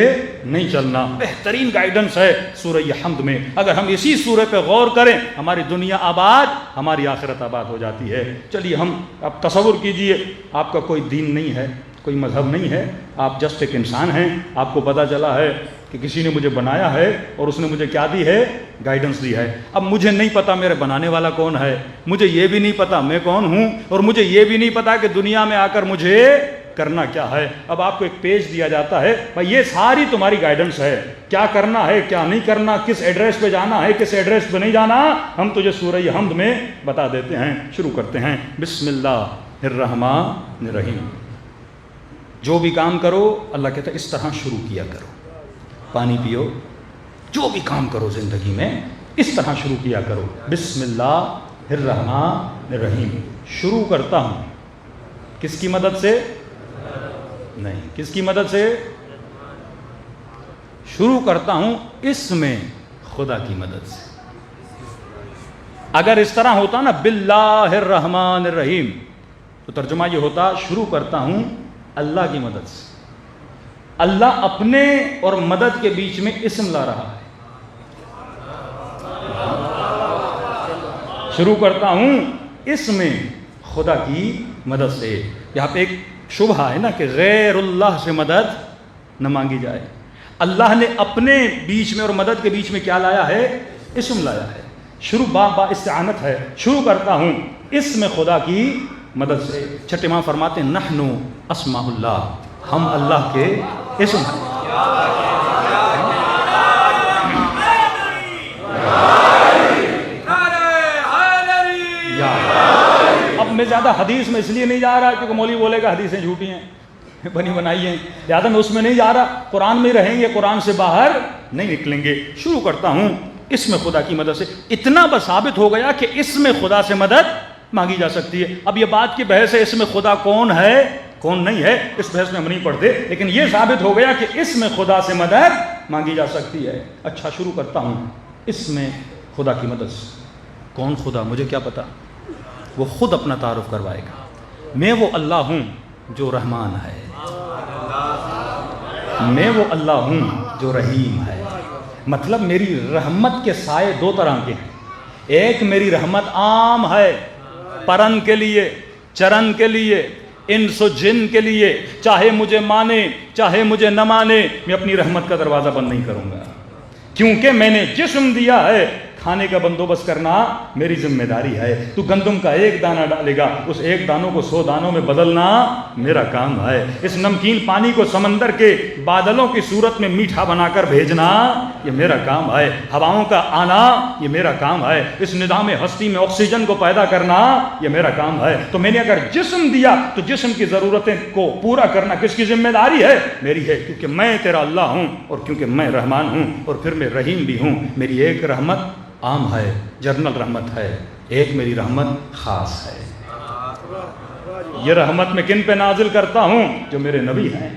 S2: نہیں چلنا۔ بہترین گائیڈنس ہے سورہ حمد میں۔ اگر ہم اسی سورہ پہ غور کریں، ہماری دنیا آباد، ہماری آخرت آباد ہو جاتی ہے۔ چلیے ہم اب تصور کیجئے، آپ کا کوئی دین نہیں ہے، کوئی مذہب نہیں ہے، آپ جسٹ ایک انسان ہیں، آپ کو پتہ چلا ہے کہ کسی نے مجھے بنایا ہے اور اس نے مجھے کیا دی ہے، گائیڈنس دی ہے۔ اب مجھے نہیں پتا میرے بنانے والا کون ہے، مجھے یہ بھی نہیں پتا میں کون ہوں، اور مجھے یہ بھی نہیں پتا کہ دنیا میں آ کر مجھے کرنا کیا ہے۔ اب آپ کو ایک پیج دیا جاتا ہے، بھائی یہ ساری تمہاری گائیڈنس ہے، کیا کرنا ہے، کیا نہیں کرنا، کس ایڈریس پہ جانا ہے، کس ایڈریس پہ نہیں جانا، ہم تجھے سورہ حمد میں بتا دیتے ہیں۔ شروع کرتے ہیں، بسم اللہ الرحمن الرحیم۔ جو بھی کام کرو، اللہ کہتا ہے اس طرح شروع کیا کرو۔ پانی پیو، جو بھی کام کرو زندگی میں اس طرح شروع کیا کرو۔ بسم اللہ الرحمن الرحیم۔ شروع کرتا ہوں کس کی مدد سے؟ نہیں، کس کی مدد سے؟ شروع کرتا ہوں اس میں خدا کی مدد سے۔ اگر اس طرح ہوتا نا باللہ الرحمن الرحیم، تو ترجمہ یہ ہوتا شروع کرتا ہوں اللہ کی مدد سے۔ اللہ اپنے اور مدد کے بیچ میں اسم لا رہا ہے۔ شروع کرتا ہوں اس میں خدا کی مدد سے۔ یہاں پہ ایک شبہہ ہے نا کہ غیر اللہ سے مدد نہ مانگی جائے۔ اللہ نے اپنے بیچ میں اور مدد کے بیچ میں کیا لایا ہے؟ اسم لایا ہے۔ شروع با استعانت ہے، شروع کرتا ہوں اس میں خدا کی مدد سے۔ چھٹے امام فرماتے ہیں نحن اسماء اللہ، ہم اللہ کے اسم ہیں۔ اب میں زیادہ حدیث میں اس لیے نہیں جا رہا کیونکہ مولوی بولے گا حدیثیں جھوٹی ہیں، بنی بنائی ہیں، لہٰذا میں اس میں نہیں جا رہا، قرآن میں رہیں گے، قرآن سے باہر نہیں نکلیں گے۔ شروع کرتا ہوں اس میں خدا کی مدد سے۔ اتنا بس ثابت ہو گیا کہ اس میں خدا سے مدد مانگی جا سکتی ہے۔ اب یہ بات کی بحث ہے اس میں خدا کون ہے کون نہیں ہے، اس بحث میں ہم نہیں پڑھتے، لیکن یہ ثابت ہو گیا کہ اس میں خدا سے مدد مانگی جا سکتی ہے۔ اچھا، شروع کرتا ہوں اس میں خدا کی مدد سے۔ کون خدا؟ مجھے کیا پتا، وہ خود اپنا تعارف کروائے گا۔ میں وہ اللہ ہوں جو رحمان ہے، میں وہ اللہ ہوں جو رحیم ہے۔ مطلب میری رحمت کے سائے دو طرح کے ہیں۔ ایک میری رحمت عام ہے، پرن کے لیے، چرن کے لیے، انس و جن کے لیے، چاہے مجھے مانے چاہے مجھے نہ مانے، میں اپنی رحمت کا دروازہ بند نہیں کروں گا، کیونکہ میں نے جسم دیا ہے، کھانے کا بندوبست کرنا میری ذمہ داری ہے۔ تو گندم کا ایک دانہ ڈالے گا، اس ایک دانوں کو 100 دانوں میں بدلنا میرا کام ہے۔ اس نمکین پانی کو سمندر کے بادلوں کی صورت میں میٹھا بنا کر بھیجنا یہ میرا کام ہے۔ ہواؤں کا آنا یہ میرا کام ہے۔ اس نظام ہستی میں آکسیجن کو پیدا کرنا یہ میرا کام ہے۔ تو میں نے اگر جسم دیا تو جسم کی ضرورتیں کو پورا کرنا کس کی ذمہ داری ہے؟ میری ہے، کیونکہ میں تیرا اللہ ہوں اور کیونکہ میں رحمان ہوں اور پھر میں رحیم بھی ہوں۔ میری ایک رحمت عام ہے، جنرل رحمت ہے، ایک میری رحمت خاص ہے۔ یہ رحمت میں کن پہ نازل کرتا ہوں؟ جو میرے نبی ہیں،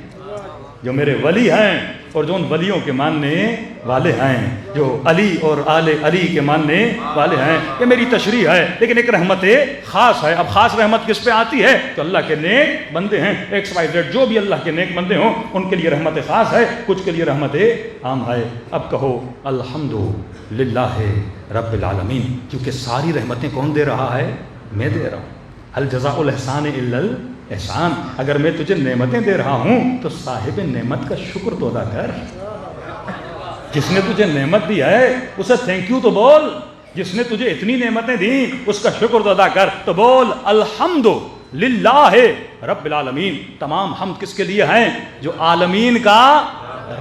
S2: جو میرے ولی ہیں اور جو ان ولیوں کے ماننے والے ہیں، جو علی اور آل علی کے ماننے والے ہیں۔ یہ میری تشریح ہے، لیکن ایک رحمت خاص ہے۔ اب خاص رحمت کس پہ آتی ہے؟ تو اللہ کے نیک بندے ہیں، ایکس وائی زیڈ، جو بھی اللہ کے نیک بندے ہوں ان کے لیے رحمت خاص ہے، کچھ کے لیے رحمت عام ہے۔ اب کہو الحمدللہ رب العالمین، کیونکہ ساری رحمتیں کون دے رہا ہے؟ میں دے رہا ہوں۔ هل جزاء الاحسان الا الاحسان، اگر میں تجھے نعمتیں دے رہا ہوں تو صاحب نعمت کا شکر تو ادا کر۔ جس نے تجھے نعمت دی ہے اسے تھینک یو تو بول، جس نے تجھے اتنی نعمتیں دیں اس کا شکر تو ادا کر، تو بول الحمدللہ رب العالمین۔ تمام حمد کس کے لیے ہیں؟ جو عالمین کا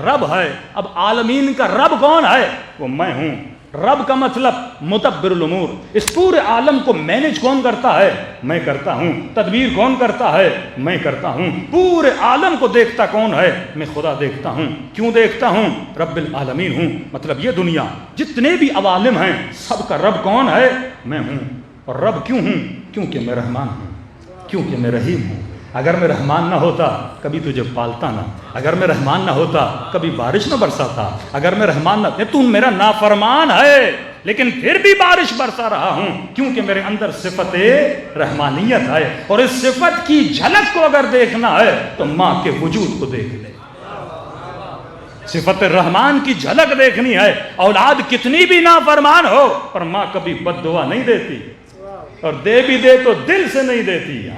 S2: رب ہے۔ اب عالمین کا رب کون ہے؟ وہ میں ہوں۔ رب کا مطلب مدبر الامور، اس پورے عالم کو مینج کون کرتا ہے؟ میں کرتا ہوں۔ تدبیر کون کرتا ہے؟ میں کرتا ہوں۔ پورے عالم کو دیکھتا کون ہے؟ میں خدا دیکھتا ہوں۔ کیوں دیکھتا ہوں؟ رب العالمین ہوں۔ مطلب یہ دنیا جتنے بھی عوالم ہیں سب کا رب کون ہے؟ میں ہوں۔ اور رب کیوں ہوں؟ کیونکہ میں رحمان ہوں، کیونکہ میں رحیم ہوں، اگر میں رحمان نہ ہوتا کبھی تجھے پالتا نہ، اگر میں رحمان نہ ہوتا کبھی بارش نہ برساتا، اگر میں رحمان نہ، تو میرا نافرمان ہے لیکن پھر بھی بارش برسا رہا ہوں کیونکہ میرے اندر صفت رحمانیت ہے، اور اس صفت کی جھلک کو اگر دیکھنا ہے تو ماں کے وجود کو دیکھ لے۔ صفت رحمان کی جھلک دیکھنی ہے، اولاد کتنی بھی نافرمان ہو پر ماں کبھی بد دعا نہیں دیتی، اور دے بھی دے تو دل سے نہیں دیتی۔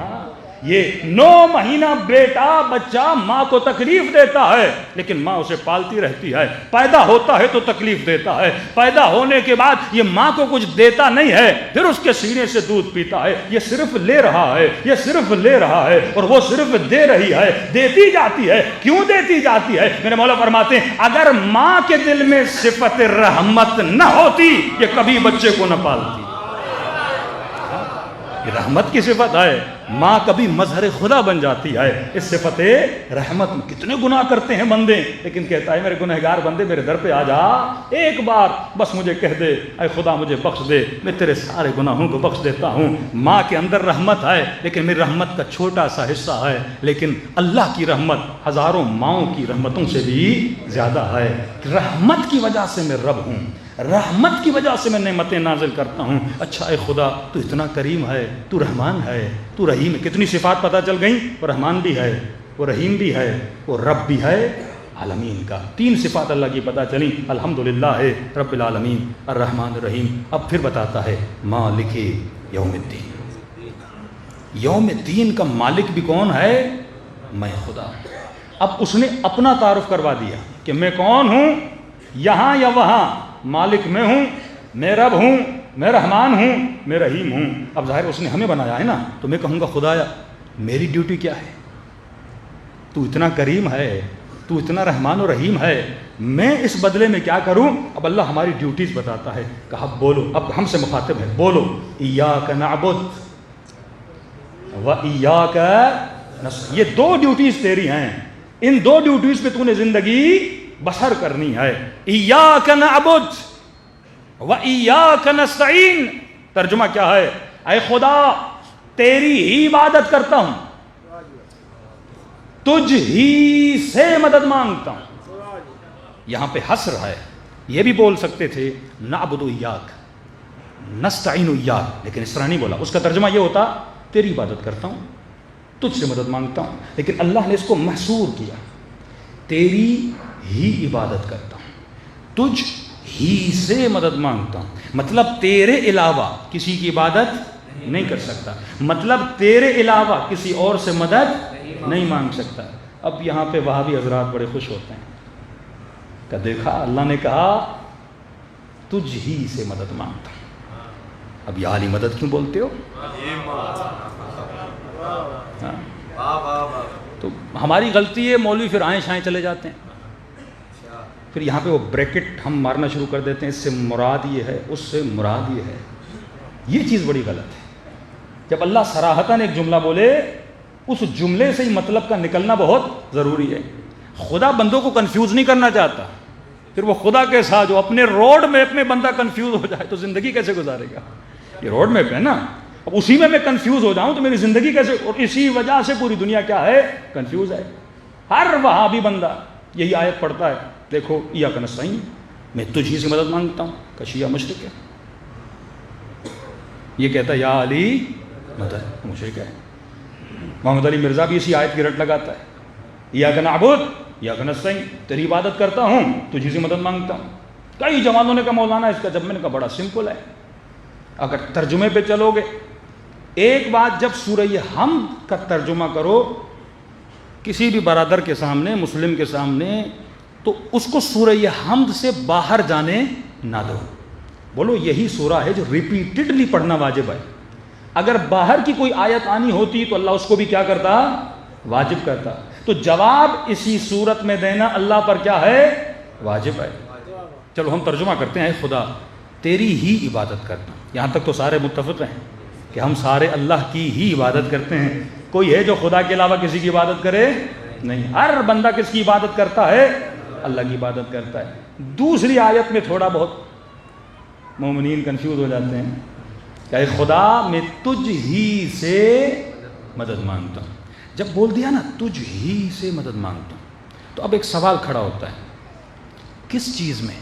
S2: یہ 9 مہینہ بیٹا بچہ ماں کو تکلیف دیتا ہے لیکن ماں اسے پالتی رہتی ہے، پیدا ہوتا ہے تو تکلیف دیتا ہے، پیدا ہونے کے بعد یہ ماں کو کچھ دیتا نہیں ہے، پھر اس کے سینے سے دودھ پیتا ہے، یہ صرف لے رہا ہے، یہ صرف لے رہا ہے، اور وہ صرف دے رہی ہے، دیتی جاتی ہے۔ کیوں دیتی جاتی ہے؟ میرے مولا فرماتے ہیں اگر ماں کے دل میں صفت رحمت نہ ہوتی یہ کبھی بچے کو نہ پالتی۔ یہ رحمت کی صفت ہے، ماں کبھی مظہر خدا بن جاتی ہے اس صفت رحمت میں۔ کتنے گناہ کرتے ہیں بندے، لیکن کہتا ہے میرے گنہگار بندے میرے در پہ آ جا، ایک بار بس مجھے کہہ دے اے خدا مجھے بخش دے، میں تیرے سارے گناہوں کو بخش دیتا ہوں۔ ماں کے اندر رحمت ہے لیکن میری رحمت کا چھوٹا سا حصہ ہے، لیکن اللہ کی رحمت ہزاروں ماؤں کی رحمتوں سے بھی زیادہ ہے۔ رحمت کی وجہ سے میں رب ہوں، رحمت کی وجہ سے میں نعمتیں نازل کرتا ہوں۔ اچھا اے خدا تو اتنا کریم ہے، تو رحمان ہے، تو رحیم ہے۔ کتنی صفات پتہ چل گئیں، وہ رحمان بھی ہے، وہ رحیم بھی ہے، وہ رب بھی ہے عالمین کا۔ 3 صفات اللہ کی پتہ چلیں، الحمدللہ ہے رب العالمین الرحمن الرحیم۔ اب پھر بتاتا ہے مالک یوم الدین، یوم الدین کا مالک بھی کون ہے؟ میں خدا۔ اب اس نے اپنا تعارف کروا دیا کہ میں کون ہوں، یہاں یا وہاں مالک میں ہوں، میں رب ہوں، میں رحمان ہوں، میں رحیم ہوں۔ اب ظاہر اس نے ہمیں بنایا ہے نا، تو میں کہوں گا خدایا میری ڈیوٹی کیا ہے؟ تو اتنا کریم ہے، تو اتنا رحمان و رحیم ہے، میں اس بدلے میں کیا کروں؟ اب اللہ ہماری ڈیوٹیز بتاتا ہے، کہا بولو، اب ہم سے مخاطب ہے، بولو ایاک نعبد و ایاک نستعین۔ یہ 2 ڈیوٹیز تیری ہیں، ان 2 ڈیوٹیز پہ تو نے زندگی بسر کرنی ہے۔ ایاک نعبد و ایاک نستعین، ترجمہ کیا ہے؟ اے خدا تیری ہی عبادت کرتا ہوں، تجھ ہی سے مدد مانگتا ہوں۔ یہاں پہ حصر ہے، یہ بھی بول سکتے تھے نعبد ایاک نستعین ایاک، لیکن اس طرح نہیں بولا۔ اس کا ترجمہ یہ ہوتا تیری عبادت کرتا ہوں، تجھ سے مدد مانگتا ہوں، لیکن اللہ نے اس کو محصور کیا، تیری ہی عبادت کرتا ہوں، تجھ ہی سے مدد مانگتا ہوں۔ مطلب تیرے علاوہ کسی کی عبادت نہیں کر سکتا، مطلب تیرے علاوہ کسی اور سے مدد نہیں مانگ سکتا۔ اب یہاں پہ وہابی حضرات بڑے خوش ہوتے ہیں کہ دیکھا اللہ نے کہا تجھ ہی سے مدد مانگتا ہوں، اب یہ عالی مدد کیوں بولتے ہو؟ تو ہماری غلطی ہے، مولوی پھر آئیں شائیں چلے جاتے ہیں، پھر یہاں پہ وہ بریکٹ ہم مارنا شروع کر دیتے ہیں، اس سے مراد یہ ہے، اس سے مراد یہ ہے۔ یہ چیز بڑی غلط ہے۔ جب اللہ صراحتاً ایک جملہ بولے اس جملے سے ہی مطلب کا نکلنا بہت ضروری ہے۔ خدا بندوں کو کنفیوز نہیں کرنا چاہتا، پھر وہ خدا کے ساتھ جو اپنے روڈ میپ میں بندہ کنفیوز ہو جائے تو زندگی کیسے گزارے گا؟ یہ روڈ میپ ہے نا، اب اسی میں کنفیوز ہو جاؤں تو میری زندگی کیسے؟ اور اسی وجہ سے پوری دنیا کیا ہے؟ کنفیوز ہے۔ ہر وہابی بندہ یہی آیت پڑھتا ہے، دیکھو ایاک نستعین، میں تجھ ہی سے مدد مانگتا ہوں، کشیہ مشرک ہے، یہ کہتا ہے یا علی مدد، مشرک ہے۔ محمد علی مرزا بھی اسی آیت کی رٹ لگاتا ہے، ایاک نعبد ایاک نستعین، تیری عبادت کرتا ہوں، تجھ سے مدد مانگتا ہوں۔ کئی جوانوں نے کہا مولانا اس کا جب، میں نے کہا بڑا سمپل ہے، اگر ترجمے پہ چلو گے، ایک بات جب سورہ حمد کا ترجمہ کرو کسی بھی برادر کے سامنے، مسلم کے سامنے، تو اس کو سورہ حمد سے باہر جانے نہ دو، بولو یہی سورہ ہے جو ریپیٹڈلی پڑھنا واجب ہے۔ اگر باہر کی کوئی آیت آنی ہوتی تو اللہ اس کو بھی کیا کرتا؟ واجب کرتا۔ تو جواب اسی صورت میں دینا اللہ پر کیا ہے؟ واجب ہے۔ چلو ہم ترجمہ کرتے ہیں، خدا تیری ہی عبادت کرتا ہوں۔ یہاں تک تو سارے متفق ہیں کہ ہم سارے اللہ کی ہی عبادت کرتے ہیں، کوئی ہے جو خدا کے علاوہ کسی کی عبادت کرے؟ نہیں، ہر بندہ کس کی عبادت کرتا ہے؟ اللہ کی عبادت کرتا ہے۔ دوسری آیت میں تھوڑا بہت مومنین کنفیوز ہو جاتے ہیں کہ اے خدا میں تجھ ہی سے مدد مانگتا ہوں۔ جب بول دیا نا تجھ ہی سے مدد مانگتا ہوں، تو اب ایک سوال کھڑا ہوتا ہے، کس چیز میں؟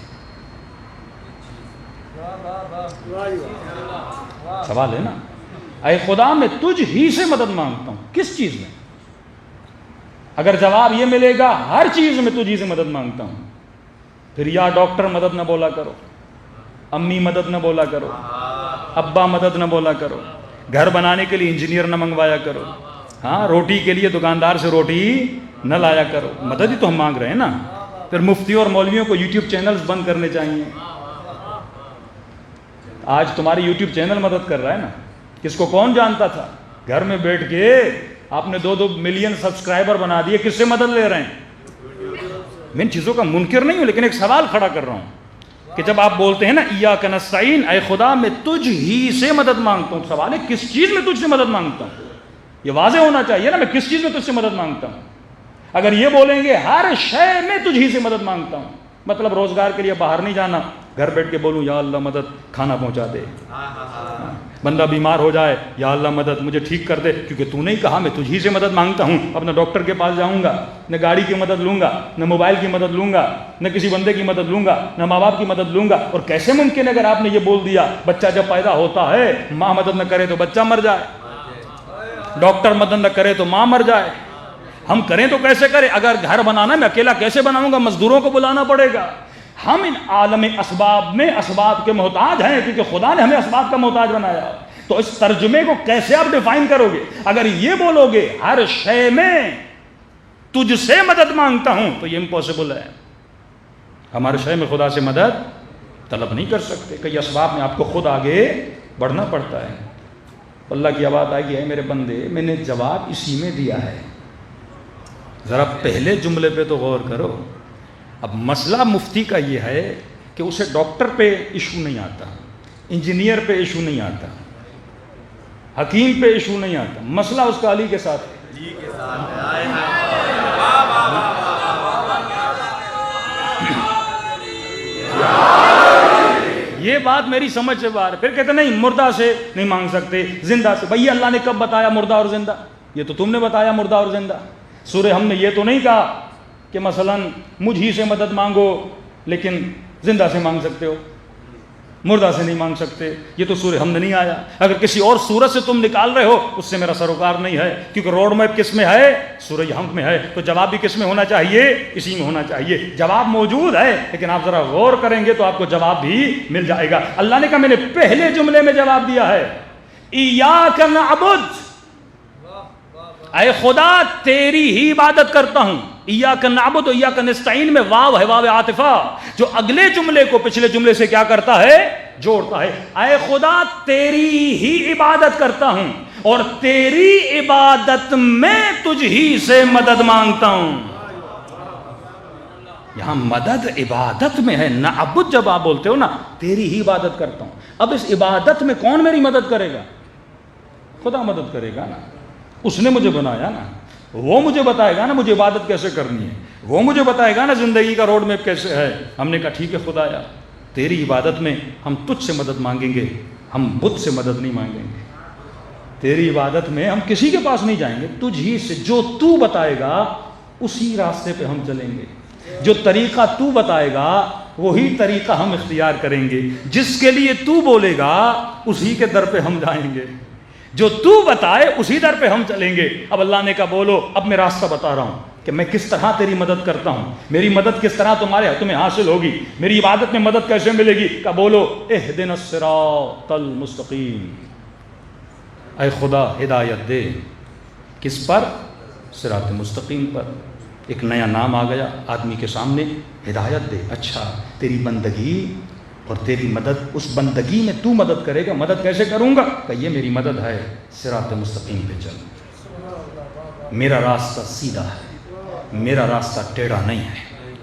S2: سوال ہے نا، اے خدا میں تجھ ہی سے مدد مانگتا ہوں، کس چیز میں؟ اگر جواب یہ ملے گا ہر چیز میں تجھ ہی سے مدد مانگتا ہوں، پھر یا ڈاکٹر مدد نہ بولا کرو، امی مدد نہ بولا کرو، ابا مدد نہ بولا کرو، گھر بنانے کے لیے انجینئر نہ منگوایا کرو، ہاں روٹی کے لیے دکاندار سے روٹی نہ لایا کرو، مدد ہی تو ہم مانگ رہے ہیں نا۔ پھر مفتیوں اور مولویوں کو یوٹیوب چینلز بند کرنے چاہیے۔ آج تمہاری یوٹیوب چینل مدد کر رہا ہے نا، کس کو کون جانتا تھا؟ گھر میں بیٹھ کے آپ نے 2 ملین سبسکرائبر بنا دیے، کس سے مدد لے رہے ہیں؟ میں ان چیزوں کا منکر نہیں ہوں، لیکن ایک سوال کھڑا کر رہا ہوں کہ جب آپ بولتے ہیں نا ایاک نستعین، اے خدا میں تجھ ہی سے مدد مانگتا ہوں، سوال ہے کس چیز میں تجھ سے مدد مانگتا ہوں؟ یہ واضح ہونا چاہیے نا، میں کس چیز میں تجھ سے مدد مانگتا ہوں۔ اگر یہ بولیں گے ہر شے میں تجھ ہی سے مدد مانگتا ہوں، مطلب روزگار کے لیے باہر نہیں جانا، گھر بیٹھ کے بولوں یا اللہ مدد کھانا پہنچا دے، بندہ بیمار ہو جائے یا اللہ مدد مجھے ٹھیک کر دے، کیونکہ تو نہیں کہا میں تجھ ہی سے مدد مانگتا ہوں، اب نہ ڈاکٹر کے پاس جاؤں گا، نہ گاڑی کی مدد لوں گا، نہ موبائل کی مدد لوں گا، نہ کسی بندے کی مدد لوں گا، نہ ماں باپ کی مدد لوں گا۔ اور کیسے ممکن ہے اگر آپ نے یہ بول دیا بچہ جب پیدا ہوتا ہے ماں مدد نہ کرے تو بچہ مر جائے، ڈاکٹر مدد نہ کرے تو ماں مر جائے، ہم کریں تو کیسے کریں؟ اگر گھر بنانا میں اکیلا کیسے بناؤں گا؟ مزدوروں کو بلانا پڑے گا۔ ہم ان عالم اسباب میں اسباب کے محتاج ہیں، کیونکہ خدا نے ہمیں اسباب کا محتاج بنایا۔ تو اس ترجمے کو کیسے آپ ڈیفائن کرو گے؟ اگر یہ بولو گے ہر شے میں تجھ سے مدد مانگتا ہوں تو یہ امپاسبل ہے، ہمارے شے میں خدا سے مدد طلب نہیں کر سکتے، کئی اسباب میں آپ کو خود آگے بڑھنا پڑتا ہے۔ اللہ کی آواز آئی ہے میرے بندے، میں نے جواب اسی میں دیا ہے، ذرا پہلے جملے پہ تو غور کرو۔ اب مسئلہ مفتی کا یہ ہے کہ اسے ڈاکٹر پہ ایشو نہیں آتا، انجینئر پہ ایشو نہیں آتا، حکیم پہ ایشو نہیں آتا، مسئلہ اس کا علی کے ساتھ ہے۔ یہ بات میری سمجھ سے باہر ہے۔ پھر کہتے نہیں مردہ سے نہیں مانگ سکتے، زندہ سے۔ بھئی اللہ نے کب بتایا مردہ اور زندہ؟ یہ تو تم نے بتایا مردہ اور زندہ۔ سورہ ہم نے یہ تو نہیں کہا کہ مثلا مجھ ہی سے مدد مانگو لیکن زندہ سے مانگ سکتے ہو، مردہ سے نہیں مانگ سکتے، یہ تو سورہ ہم نے نہیں آیا۔ اگر کسی اور سورت سے تم نکال رہے ہو اس سے میرا سروکار نہیں ہے، کیونکہ روڈ میپ کس میں ہے؟ سورہ ہم میں ہے، تو جواب بھی کس میں ہونا چاہیے؟ اسی میں ہونا چاہیے۔ جواب موجود ہے لیکن آپ ذرا غور کریں گے تو آپ کو جواب بھی مل جائے گا۔ اللہ نے کہا میں نے پہلے جملے میں جواب دیا ہے، ایاک نعبد، اے خدا تیری ہی عبادت کرتا ہوں۔ ایاک نعبد و ایاک نستعین میں واو ہے، واو عاطفہ، جو اگلے جملے کو پچھلے جملے سے کیا کرتا ہے؟ جوڑتا ہے۔ اے خدا تیری ہی عبادت کرتا ہوں اور تیری عبادت میں تجھ ہی سے مدد مانگتا ہوں۔ یہاں مدد عبادت میں ہے، نعبد جب آپ بولتے ہو نا تیری ہی عبادت کرتا ہوں، اب اس عبادت میں کون میری مدد کرے گا؟ خدا مدد کرے گا نا، اس نے مجھے بنایا نا، وہ مجھے بتائے گا نا مجھے عبادت کیسے کرنی ہے، وہ مجھے بتائے گا نا زندگی کا روڈ میپ کیسے ہے۔ ہم نے کہا ٹھیک ہے خدایا تیری عبادت میں ہم تجھ سے مدد مانگیں گے، ہم بت سے مدد نہیں مانگیں گے، تیری عبادت میں ہم کسی کے پاس نہیں جائیں گے، تجھ ہی سے جو تو بتائے گا اسی راستے پہ ہم چلیں گے، جو طریقہ تو بتائے گا وہی طریقہ ہم اختیار کریں گے، جس کے لیے تو بولے گا اسی کے در پہ ہم جائیں گے، جو تو بتائے اسی در پہ ہم چلیں گے۔ اب اللہ نے کہا بولو اب میں راستہ بتا رہا ہوں کہ میں کس طرح تیری مدد کرتا ہوں، میری مدد کس طرح تمہیں حاصل ہوگی، میری عبادت میں مدد کیسے ملے گی۔ کہ بولو اہدنا الصراط المستقیم، اے خدا ہدایت دے، کس پر؟ صراط مستقیم پر۔ ایک نیا نام آ گیا آدمی کے سامنے، ہدایت دے۔ اچھا تیری بندگی اور تیری مدد، اس بندگی میں تو مدد کرے گا، مدد کیسے کروں گا؟ کہ یہ میری مدد ہے، صراط مستقیم پہ چل، میرا راستہ سیدھا ہے، میرا راستہ ٹیڑھا نہیں ہے،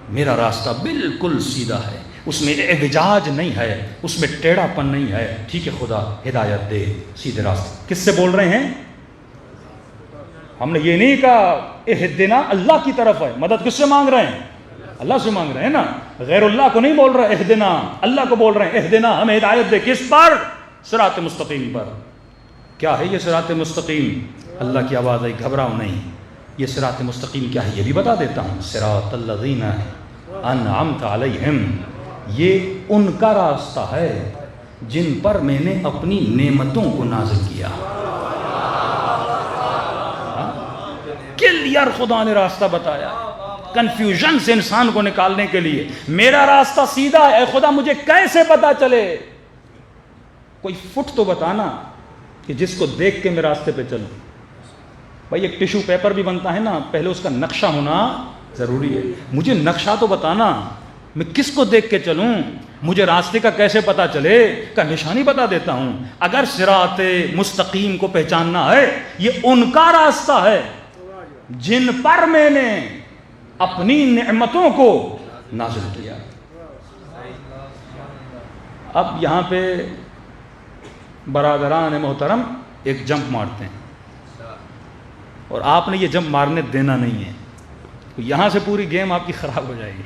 S2: میرا راستہ بالکل سیدھا ہے، اس میں اعوجاج نہیں ہے، اس میں ٹیڑھا پن نہیں ہے۔ ٹھیک ہے خدا ہدایت دے سیدھے راستے۔ کس سے بول رہے ہیں؟ ہم نے یہ نہیں کہا اہدنا اللہ کی طرف ہے، مدد کس سے مانگ رہے ہیں؟ اللہ سے مانگ رہے ہیں نا، غیر اللہ کو نہیں بول رہے اہدنا، اللہ کو بول رہے ہیں اہدنا، ہمیں ہدایت دے۔ کس پر؟ صراط مستقیم پر۔ کیا ہے یہ صراط مستقیم؟ اللہ کی آواز آئی گھبراؤ نہیں، یہ صراط مستقیم کیا ہے یہ بھی بتا دیتا ہوں. صراط الذین انعمت علیہم، یہ ان کا راستہ ہے جن پر میں نے اپنی نعمتوں کو نازل کیا. کلیئر خدا نے راستہ بتایا کنفیوژن سے انسان کو نکالنے کے لیے. میرا راستہ سیدھا ہے، اے خدا مجھے کیسے پتا چلے؟ کوئی فٹ تو بتانا کہ جس کو دیکھ کے میں راستے پہ چلوں. بھائی ایک ٹیشو پیپر بھی بنتا ہے نا، پہلے اس کا نقشہ ہونا ضروری ہے. مجھے نقشہ تو بتانا، میں کس کو دیکھ کے چلوں؟ مجھے راستے کا کیسے پتا چلے؟ کا نشانی بتا دیتا ہوں. اگر صراط مستقیم کو پہچاننا ہے، یہ ان کا راستہ ہے جن پر میں نے اپنی نعمتوں کو نازل کیا. اب یہاں پہ برادران محترم ایک جمپ مارتے ہیں اور آپ نے یہ جمپ مارنے دینا نہیں ہے. یہاں سے پوری گیم آپ کی خراب ہو جائے گی،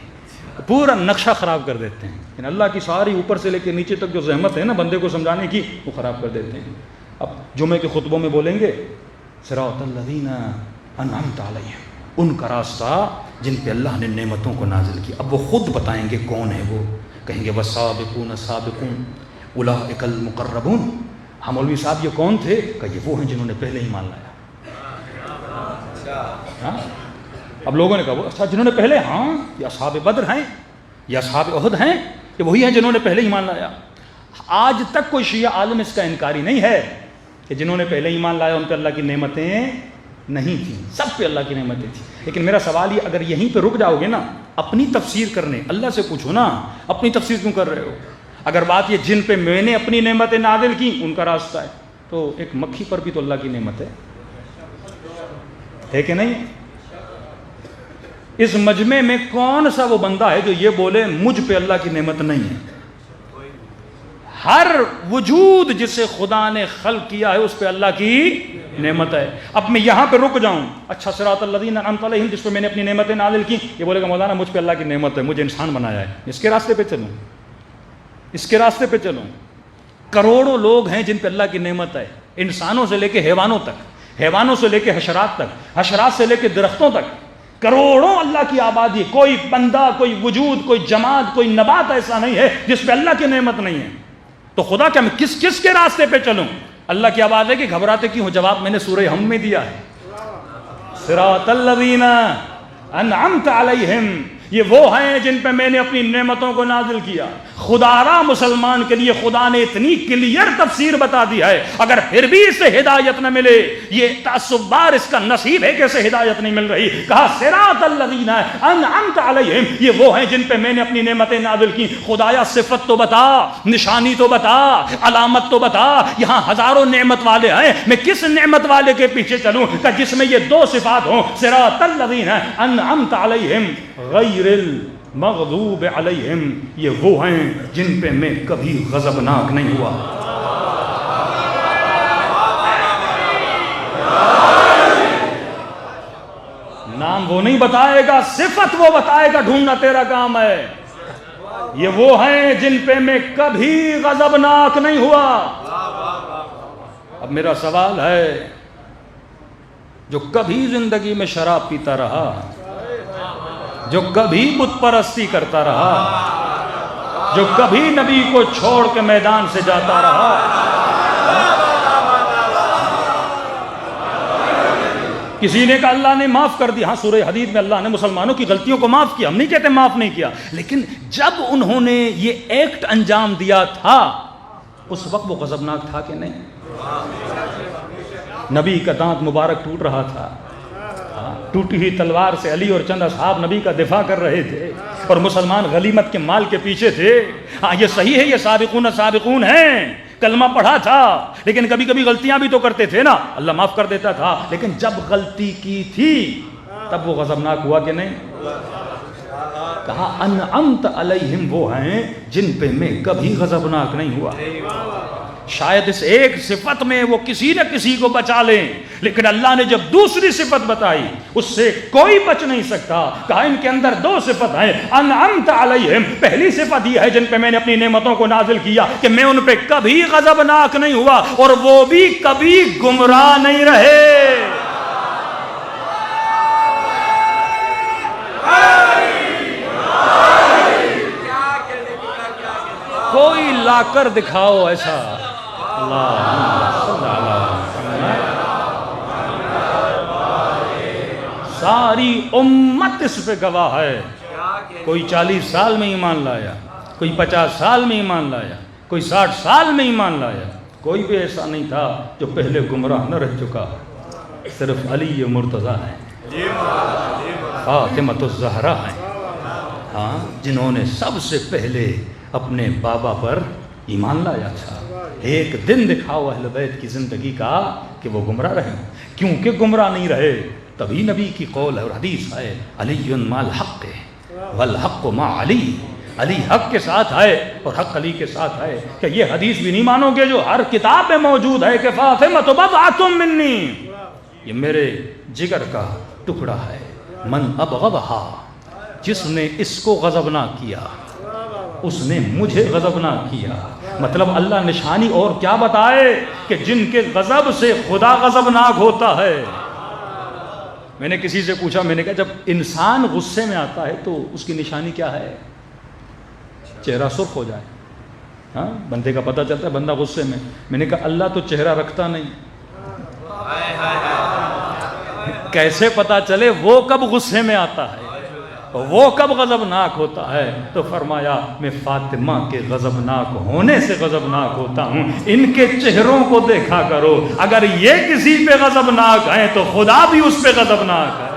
S2: پورا نقشہ خراب کر دیتے ہیں. لیکن اللہ کی ساری اوپر سے لے کے نیچے تک جو زحمت ہے نا بندے کو سمجھانے کی، وہ خراب کر دیتے ہیں. اب جمعے کے خطبوں میں بولیں گے صراط الذین انعمت علیہم، ان کا راستہ جن پہ اللہ نے نعمتوں کو نازل کی. اب وہ خود بتائیں گے کون ہے وہ. کہیں گے والسابقون السابقون اولئک المقربون. ہم مولوی صاحب یہ کون تھے؟ کہ یہ وہ ہیں جنہوں نے پہلے ایمان لایا. ہاں اب لوگوں نے کہا وہ اچھا جنہوں نے پہلے، ہاں یہ اصحاب بدر ہیں، یہ اصحاب احد ہیں، یہ وہی ہیں جنہوں نے پہلے ایمان لایا. آج تک کوئی شیعہ عالم اس کا انکاری نہیں ہے کہ جنہوں نے پہلے ایمان لایا ان پہ اللہ کی نعمتیں نہیں تھیں. سب پہ اللہ کی نعمتیں تھیں. لیکن میرا سوال یہ، اگر یہیں پہ رک جاؤ گے نا اپنی تفسیر کرنے، اللہ سے پوچھو نا اپنی تفسیر کیوں کر رہے ہو؟ اگر بات یہ جن پہ میں نے اپنی نعمتیں نازل کی ان کا راستہ ہے، تو ایک مکھی پر بھی تو اللہ کی نعمت ہے کہ نہیں؟ اس مجمع میں کون سا وہ بندہ ہے جو یہ بولے مجھ پہ اللہ کی نعمت نہیں ہے؟ ہر وجود جسے خدا نے خلق کیا ہے اس پہ اللہ کی نعمت ہے. اب میں یہاں پہ رک جاؤں، اچھا صراط الذین انعمت علیہم جس پہ میں نے اپنی نعمتیں نازل کی، یہ بولے گا مولانا مجھ پہ اللہ کی نعمت ہے، مجھے انسان بنایا ہے، اس کے راستے پہ چلوں، اس کے راستے پہ چلوں. کروڑوں لوگ ہیں جن پہ اللہ کی نعمت ہے، انسانوں سے لے کے حیوانوں تک، حیوانوں سے لے کے حشرات تک، حشرات سے لے کے درختوں تک، کروڑوں اللہ کی آبادی. کوئی بندہ، کوئی وجود، کوئی جماعت، کوئی نبات ایسا نہیں ہے جس پہ اللہ کی نعمت نہیں ہے. تو خدا کیا میں کس کس کے راستے پہ چلوں؟ اللہ کی آواز ہے کہ گھبراتے کیوں ہو؟ جواب میں نے سورہ ہم میں دیا ہے. صراط الذین انعمت علیہم، یہ وہ ہیں جن پہ میں نے اپنی نعمتوں کو نازل کیا. خدارا مسلمان کے لیے خدا نے اتنی کلیئر تفسیر بتا دی ہے، اگر پھر بھی اسے ہدایت نہ ملے، یہ تعصب بار اس کا نصیب ہے کہ اسے ہدایت نہیں مل رہی. کہا صراط الذین انعمت علیہم، یہ وہ ہیں جن پہ میں نے اپنی نعمتیں نازل کی. خدایا صفت تو بتا، نشانی تو بتا، علامت تو بتا. یہاں ہزاروں نعمت والے ہیں، میں کس نعمت والے کے پیچھے چلوں کہ جس میں یہ دو صفات ہوں؟ صراط الذین انعمت علیہم غیر المغضوب علیہم، یہ وہ ہیں جن پہ میں کبھی غضبناک نہیں ہوا. نام وہ نہیں بتائے گا، صفت وہ بتائے گا، ڈھونڈنا تیرا کام ہے. یہ وہ ہیں جن پہ میں کبھی غضبناک نہیں ہوا. اب میرا سوال ہے، جو کبھی زندگی میں شراب پیتا رہا، جو کبھی بت پرستی کرتا رہا، جو کبھی نبی کو چھوڑ کے میدان سے جاتا رہا، کسی نے کہا اللہ نے معاف کر دی. ہاں سورہ حدید میں اللہ نے مسلمانوں کی غلطیوں کو معاف کیا، ہم نہیں کہتے معاف نہیں کیا، لیکن جب انہوں نے یہ ایکٹ انجام دیا تھا اس وقت وہ غضبناک تھا کہ نہیں؟ نبی کا دانت مبارک ٹوٹ رہا تھا، ٹوٹی ہوئی تلوار سے علی اور چند اصحاب نبی کا دفاع کر رہے تھے اور مسلمان غنیمت کے مال کے پیچھے تھے. ہاں یہ صحیح ہے، یہ سابقون سابقون ہیں، کلمہ پڑھا تھا، لیکن کبھی کبھی غلطیاں بھی تو کرتے تھے نا، اللہ معاف کر دیتا تھا. لیکن جب غلطی کی تھی تب وہ غضبناک ہوا کہ نہیں؟ کہا انعمت علیہم، وہ ہیں جن پہ میں کبھی غضبناک نہیں ہوا. شاید اس ایک صفت میں وہ کسی نہ کسی کو بچا لیں، لیکن اللہ نے جب دوسری صفت بتائی اس سے کوئی بچ نہیں سکتا. کہا ان کے اندر دو صفت ہیں، انعمت علیہم، پہلی صفت یہ ہے جن پہ میں نے اپنی نعمتوں کو نازل کیا کہ میں ان پہ کبھی غضبناک نہیں ہوا اور وہ بھی کبھی گمراہ نہیں رہے. کوئی لا کر دکھاؤ ایسا. ساری امت اس پہ گواہ ہے. کوئی 40 سال میں ایمان لایا, کوئی 50 سال میں ایمان لایا, کوئی 60 سال میں ایمان لایا. کوئی بھی ایسا نہیں تھا جو پہلے گمراہ نہ رہ چکا. صرف علی مرتضیٰ ہیں, فاطمۃ الزہرا ہیں, ہاں, جنہوں نے سب سے پہلے اپنے بابا پر ایمان لایا تھا. ایک دن دکھاؤ اہل بیت کی زندگی کا کہ وہ گمراہ رہے. کیونکہ گمراہ نہیں رہے تبھی نبی کی قول اور حدیث ہے, علی مع الحق والحق مع علی. علی حق کے ساتھ ہے اور حق علی کے ساتھ ہے. کہ یہ حدیث بھی نہیں مانو گے جو ہر کتاب میں موجود ہے کہ فاطمہ بضعۃ منی, یہ میرے جگر کا ٹکڑا ہے. من ابغضھا, جس نے اس کو غضبناک کیا اس نے مجھے غضبناک کیا. مطلب اللہ نشانی اور کیا بتائے کہ جن کے غضب سے خدا غضبناک ہوتا ہے. میں نے کسی سے پوچھا, میں نے کہا جب انسان غصے میں آتا ہے تو اس کی نشانی کیا ہے؟ چہرہ سرخ ہو جائے. ہاں, بندے کا پتہ چلتا ہے بندہ غصے میں. میں نے کہا اللہ تو چہرہ رکھتا نہیں, کیسے پتہ چلے وہ کب غصے میں آتا ہے, وہ کب غضبناک ہوتا ہے؟ تو فرمایا میں فاطمہ کے غضبناک ہونے سے غضبناک ہوتا ہوں. ان کے چہروں کو دیکھا کرو, اگر یہ کسی پہ غضبناک ہیں تو خدا بھی اس پہ غضبناک ہے.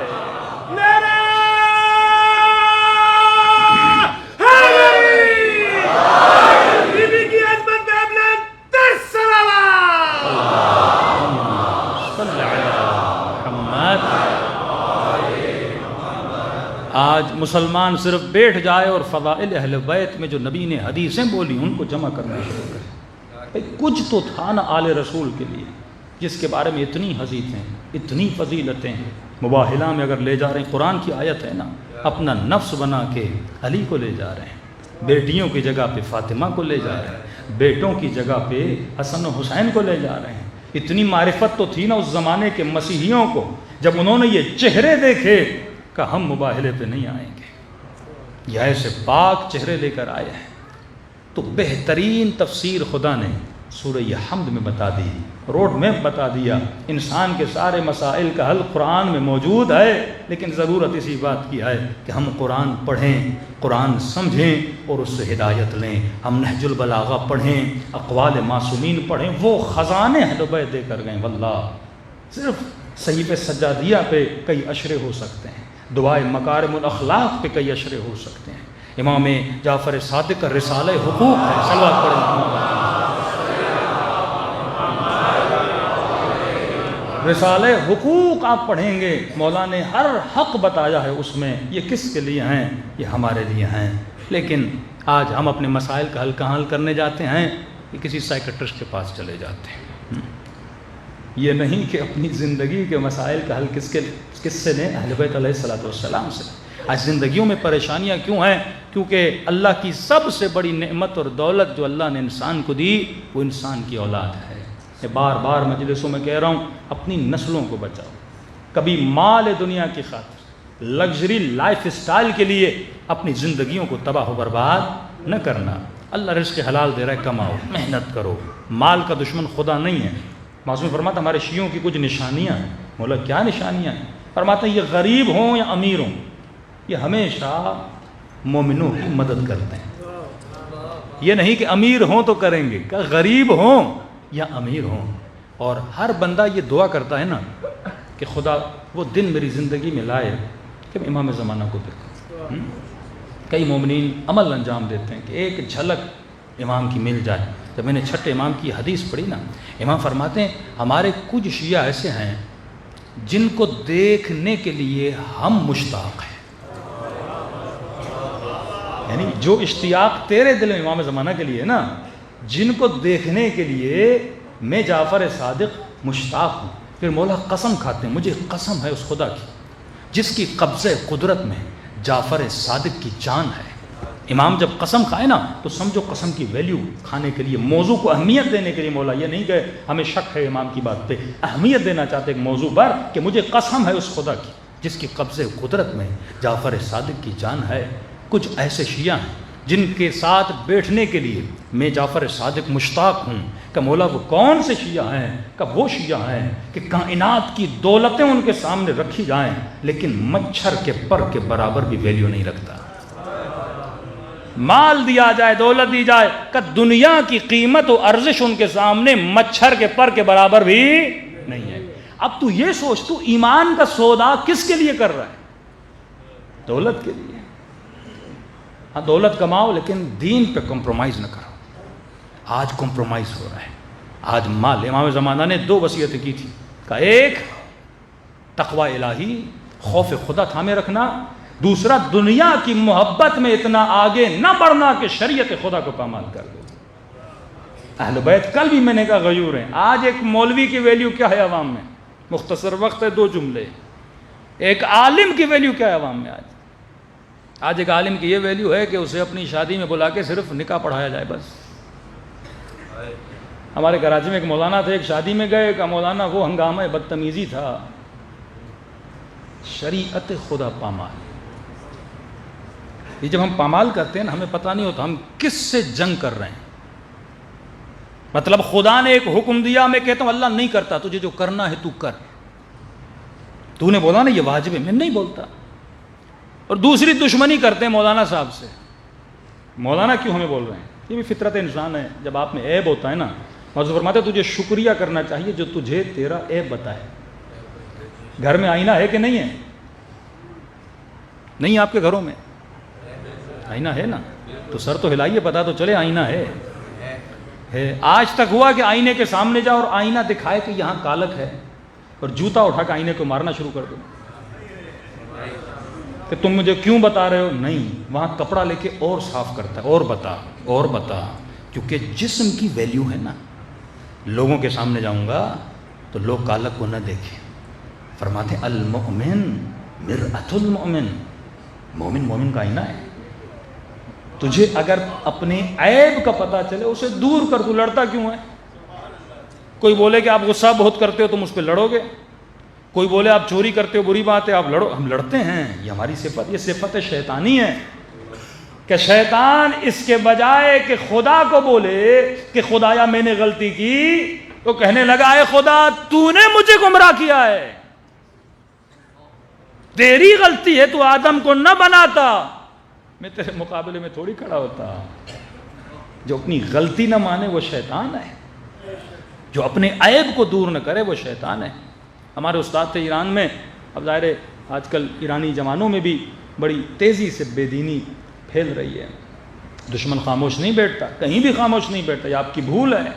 S2: آج مسلمان صرف بیٹھ جائے اور فضائل اہل بیت میں جو نبی نے حدیثیں بولی ان کو جمع کرنا شروع کرے. کچھ تو تھا نا آل رسول کے لیے جس کے بارے میں اتنی حدیثیں, اتنی فضیلتیں ہیں. مباہلہ میں اگر لے جا رہے ہیں, قرآن کی آیت ہے نا, اپنا نفس بنا کے علی کو لے جا رہے ہیں, بیٹیوں کی جگہ پہ فاطمہ کو لے جا رہے ہیں, بیٹوں کی جگہ پہ حسن و حسین کو لے جا رہے ہیں. اتنی معرفت تو تھی نا اس زمانے کے مسیحیوں کو, جب انہوں نے یہ چہرے دیکھے کہ ہم مباہلے پہ نہیں آئیں گے. یہ ایسے پاک چہرے لے کر آئے ہیں. تو بہترین تفسیر خدا نے سورہ حمد میں بتا دی, روڈ میپ بتا دیا. انسان کے سارے مسائل کا حل قرآن میں موجود ہے, لیکن ضرورت اسی بات کی ہے کہ ہم قرآن پڑھیں, قرآن سمجھیں اور اس سے ہدایت لیں. ہم نہج البلاغہ پڑھیں, اقوال معصومین پڑھیں. وہ خزانے اہل بیت دے کر گئے. واللہ صرف صحیفہ سجادیہ پہ کئی اشرے ہو سکتے ہیں, دعائے مکارم الاخلاق پہ کئی اشرے ہو سکتے ہیں. امام جعفر صادق کا رسالہ حقوق ہے, صلوات پڑھیں. رسالہ حقوق آپ پڑھیں گے, مولا نے ہر حق بتایا ہے اس میں. یہ کس کے لیے ہیں؟ یہ ہمارے لیے ہیں. لیکن آج ہم اپنے مسائل کا حل کہاں حل کرنے جاتے ہیں؟ کہ کسی سائیکٹرسٹ کے پاس چلے جاتے ہیں. یہ نہیں کہ اپنی زندگی کے مسائل کا حل کس سے لیں؟ اہل بیت علیہ الصلوۃ والسلام سے. آج زندگیوں میں پریشانیاں کیوں ہیں؟ کیونکہ اللہ کی سب سے بڑی نعمت اور دولت جو اللہ نے انسان کو دی وہ انسان کی اولاد ہے. میں بار بار مجلسوں میں کہہ رہا ہوں, اپنی نسلوں کو بچاؤ. کبھی مال دنیا کی خاطر, لگژری لائف اسٹائل کے لیے اپنی زندگیوں کو تباہ و برباد نہ کرنا. اللہ رزق حلال دے رہا ہے, کماؤ, محنت کرو. مال کا دشمن خدا نہیں ہے. معصوم فرماتا ہمارے شیعوں کی کچھ نشانیاں ہیں. مولا کیا نشانیاں ہیں؟ فرماتا یہ غریب ہوں یا امیر ہوں, یہ ہمیشہ مومنوں کی مدد کرتے ہیں. یہ نہیں کہ امیر ہوں تو کریں گے, کہ غریب ہوں یا امیر ہوں. اور ہر بندہ یہ دعا کرتا ہے نا کہ خدا وہ دن میری زندگی میں لائے کہ میں امام زمانہ کو دیکھوں. کئی مومنین عمل انجام دیتے ہیں کہ ایک جھلک امام کی مل جائے. جب میں نے چھٹے امام کی حدیث پڑھی نا, امام فرماتے ہیں ہمارے کچھ شیعہ ایسے ہیں جن کو دیکھنے کے لیے ہم مشتاق ہیں. یعنی جو اشتیاق تیرے دل میں امام زمانہ کے لیے نا, جن کو دیکھنے کے لیے میں جعفر صادق مشتاق ہوں. پھر مولا قسم کھاتے ہیں, مجھے قسم ہے اس خدا کی جس کی قبضہ قدرت میں جعفر صادق کی جان ہے. امام جب قسم کھائے نا تو سمجھو قسم کی ویلیو کھانے کے لیے, موضوع کو اہمیت دینے کے لیے. مولا یہ نہیں کہ ہمیں شک ہے امام کی بات پہ, اہمیت دینا چاہتے ایک موضوع پر کہ مجھے قسم ہے اس خدا کی جس کی قبضہ قدرت میں جعفر صادق کی جان ہے. کچھ ایسے شیعہ ہیں جن کے ساتھ بیٹھنے کے لیے میں جعفر صادق مشتاق ہوں کہ مولا وہ کون سے شیعہ ہیں، کہ وہ شیعہ ہیں کہ کائنات کی دولتیں ان کے سامنے رکھی جائیں لیکن مچھر کے پر کے برابر بھی ویلیو نہیں رکھتا۔ مال دیا جائے، دولت دی جائے، کہ دنیا کی قیمت و ارزش ان کے سامنے مچھر کے پر کے برابر بھی نہیں ہے۔ اب تو یہ سوچ، تو ایمان کا سودا کس کے لیے کر رہا ہے؟ دولت کے لیے۔ ہاں دولت کماؤ لیکن دین پہ کمپرومائز نہ کرو۔ آج کمپرومائز ہو رہا ہے۔ آج مال، امام زمانہ نے 2 وصیتیں کی تھی، کہ ایک تقوی الہی، خوف خدا تھامے رکھنا، دوسرا دنیا کی محبت میں اتنا آگے نہ بڑھنا کہ شریعت خدا کو پامال کر دو۔ اہل بیت کل بھی میں نے کہا غیور ہیں۔ آج ایک مولوی کی ویلیو کیا ہے عوام میں؟ مختصر وقت ہے، 2 جملے۔ ایک عالم کی ویلیو کیا ہے عوام میں؟ آج ایک عالم کی یہ ویلیو ہے کہ اسے اپنی شادی میں بلا کے صرف نکاح پڑھایا جائے بس۔ ہمارے کراچی میں ایک مولانا تھے، ایک شادی میں گئے، کہ مولانا وہ ہنگامہ بدتمیزی تھا، شریعت خدا پامال۔ یہ جب ہم پامال کرتے ہیں نا، ہمیں پتہ نہیں ہوتا ہم کس سے جنگ کر رہے ہیں۔ مطلب خدا نے ایک حکم دیا، میں کہتا ہوں اللہ نہیں کرتا، تجھے جو کرنا ہے تو کر۔ تو نے بولا نا یہ واجب ہے، میں نہیں بولتا۔ اور دوسری دشمنی کرتے ہیں مولانا صاحب سے۔ مولانا کیوں ہمیں بول رہے ہیں؟ یہ بھی فطرت انسان ہے۔ جب آپ میں عیب ہوتا ہے نا، مولانا فرماتے ہیں تجھے شکریہ کرنا چاہیے جو تجھے تیرا عیب بتائے۔ گھر میں آئینہ ہے کہ نہیں ہے؟ نہیں آپ کے گھروں میں آئینہ ہے نا؟ تو سر تو ہلائیے، پتا تو چلے آئینہ ہے۔ آج تک ہوا کہ آئینے کے سامنے جاؤ اور آئینہ دکھائے کہ یہاں کالک ہے، اور جوتا اٹھا کے آئینے کو مارنا شروع کر دو کہ تم مجھے کیوں بتا رہے ہو؟ نہیں، وہاں کپڑا لے کے اور صاف کرتا ہے، اور بتا، کیونکہ جسم کی ویلیو ہے نا۔ لوگوں کے سامنے جاؤں گا تو لوگ کالک کو نہ دیکھیں۔ فرماتے ہیں المؤمن مرآۃ المؤمن، مومن کا آئینہ ہے۔ تجھے اگر اپنے عیب کا پتہ چلے اسے دور کر، تو لڑتا کیوں ہے؟ کوئی بولے کہ آپ غصہ بہت کرتے ہو، تم اس پہ لڑو گے۔ کوئی بولے آپ چوری کرتے ہو، بری بات ہے، آپ لڑو۔ ہم لڑتے ہیں، یہ ہماری صفت، یہ صفت شیطانی ہے کہ شیطان اس کے بجائے کہ خدا کو بولے کہ خدایا میں نے غلطی کی، تو کہنے لگا اے خدا تو نے مجھے گمراہ کیا ہے، تیری غلطی ہے، تو آدم کو نہ بناتا، میں تیرے مقابلے میں تھوڑی کھڑا ہوتا۔ جو اپنی غلطی نہ مانے وہ شیطان ہے، جو اپنے عیب کو دور نہ کرے وہ شیطان ہے۔ ہمارے استاد تھے ایران میں، اب ظاہر ہے آج کل ایرانی جوانوں میں بھی بڑی تیزی سے بے دینی پھیل رہی ہے۔ دشمن خاموش نہیں بیٹھتا، کہیں بھی خاموش نہیں بیٹھتا، یہ آپ کی بھول ہے۔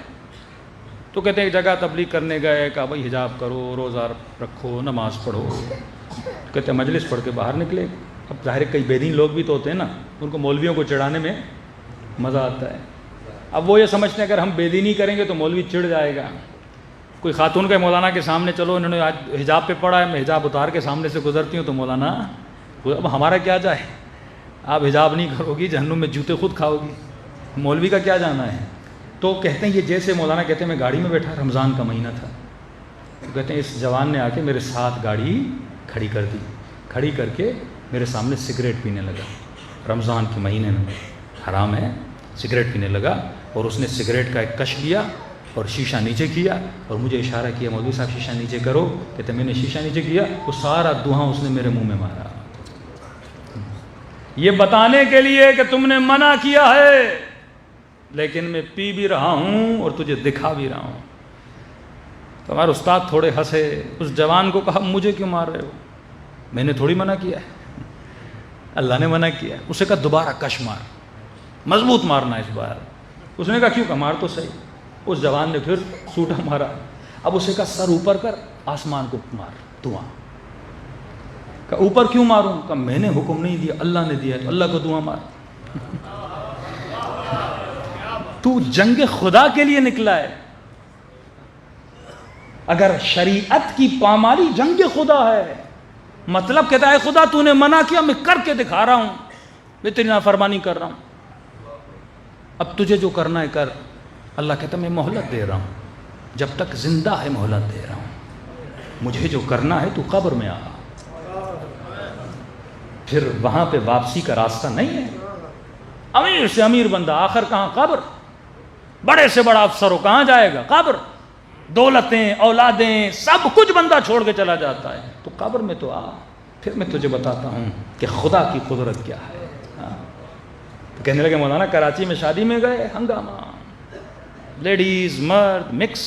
S2: تو کہتے ہیں ایک جگہ تبلیغ کرنے گئے، کہا بھائی حجاب کرو، روزہ رکھو، نماز پڑھو۔ کہتے ہیں مجلس پڑھ کے باہر نکلے۔ اب ظاہر کئی بے دین لوگ بھی تو ہوتے ہیں نا، ان کو مولویوں کو چڑھانے میں مزہ آتا ہے۔ اب وہ یہ سمجھتے ہیں اگر ہم بے دینی کریں گے تو مولوی چڑھ جائے گا۔ کوئی خاتون کے مولانا کے سامنے چلو، انہوں نے آج حجاب پہ پڑھا ہے، میں حجاب اتار کے سامنے سے گزرتی ہوں تو مولانا اب ہمارا کیا جائے، آپ حجاب نہیں کرو گی جہنم میں جوتے خود کھاؤ گی، مولوی کا کیا جانا ہے۔ تو کہتے ہیں یہ جیسے مولانا کہتے ہیں میں گاڑی میں بیٹھا، رمضان کا مہینہ تھا، تو کہتے ہیں اس جوان نے آ کے میرے ساتھ گاڑی کھڑی کر دی، کھڑی کر کے میرے سامنے سگریٹ پینے لگا۔ رمضان کے مہینے میں حرام ہے، سگریٹ پینے لگا، اور اس نے سگریٹ کا ایک کش لیا اور شیشہ نیچے کیا اور مجھے اشارہ کیا مولوی صاحب شیشہ نیچے کرو۔ کہتے میں نے شیشہ نیچے کیا، وہ سارا دھواں اس نے میرے منہ میں مارا، یہ بتانے کے لیے کہ تم نے منع کیا ہے لیکن میں پی بھی رہا ہوں اور تجھے دکھا بھی رہا ہوں۔ تو ہمارے استاد تھوڑے ہنسے، اس جوان کو کہا مجھے کیوں مار رہے ہو، میں نے تھوڑی منع کیا ہے، اللہ نے منع کیا ہے۔ اسے کہا دوبارہ کش مار، مضبوط مارنا اس بار۔ اس نے کہا کیوں، کہا مار تو صحیح۔ اس جوان نے پھر سوٹا مارا۔ اب اسے کہا سر اوپر کر، آسمان کو مار، دعا۔ کہا اوپر کیوں ماروں، کہا میں نے حکم نہیں دیا، اللہ نے دیا، تو اللہ کو دعا مار۔ تو جنگ خدا کے لیے نکلا ہے۔ اگر شریعت کی پامالی جنگ خدا ہے، مطلب کہتا ہے خدا تو نے منع کیا، میں کر کے دکھا رہا ہوں، میں تیری نافرمانی کر رہا ہوں، اب تجھے جو کرنا ہے کر۔ اللہ کہتا ہے میں مہلت دے رہا ہوں، جب تک زندہ ہے مہلت دے رہا ہوں، مجھے جو کرنا ہے تو قبر میں آ، پھر وہاں پہ واپسی کا راستہ نہیں ہے۔ امیر سے امیر بندہ آخر کہاں؟ قبر. بڑے سے بڑا افسر ہو کہاں جائے گا؟ قبر. دولتیں، اولادیں، سب کچھ بندہ چھوڑ کے چلا جاتا ہے. تو قبر میں تو آ، پھر میں تجھے بتاتا ہوں کہ خدا کی قدرت کیا ہے. تو کہنے لگے مولانا کراچی میں شادی میں گئے، ہنگامہ، لیڈیز مرد مکس.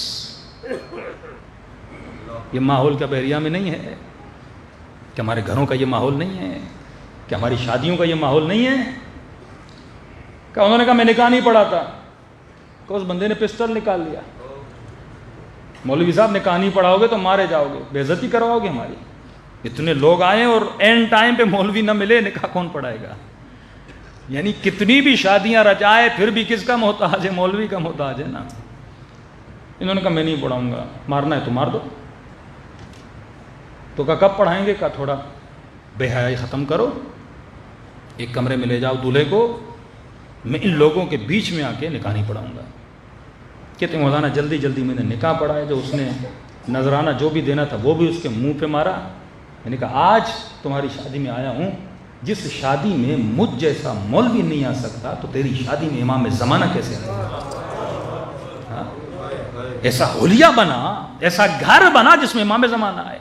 S2: یہ ماحول کا بحریہ میں نہیں ہے کہ ہمارے گھروں کا یہ ماحول نہیں ہے کہ ہماری شادیوں کا یہ ماحول نہیں ہے. کہ انہوں نے کہا میں نکاح نہیں پڑھا تھا. کہ اس بندے نے پسٹل نکال لیا. مولوی صاحب نکاح نہیں پڑھاؤ گے تو مارے جاؤ گے، بے عزتی کرواؤ گے ہماری. اتنے لوگ آئے اور اینڈ ٹائم پہ مولوی نہ ملے، نکاح کون پڑھائے گا؟ یعنی کتنی بھی شادیاں رچائے پھر بھی کس کا محتاج ہے؟ مولوی کا محتاج ہے نا. انہوں نے کہا میں نہیں پڑھاؤں گا، مارنا ہے تو مار دو. تو کہا کب پڑھائیں گے؟ کہا تھوڑا بے حیائی ختم کرو، ایک کمرے میں لے جاؤ دولہے کو، میں ان لوگوں کے بیچ میں آ کے نکاح نہیں پڑھاؤں گا. کہتے ہیں مولانا جلدی جلدی میں نے نکاح پڑھایا. جو اس نے نذرانہ جو بھی دینا تھا وہ بھی اس کے منہ پہ مارا. میں نے کہا آج تمہاری شادی میں آیا ہوں، جس شادی میں مجھ جیسا مولوی نہیں آ سکتا تو تیری شادی میں امام زمانہ کیسے آئے گا؟ ایسا حلیہ بنا، ایسا گھر بنا جس میں امام زمانہ آئے.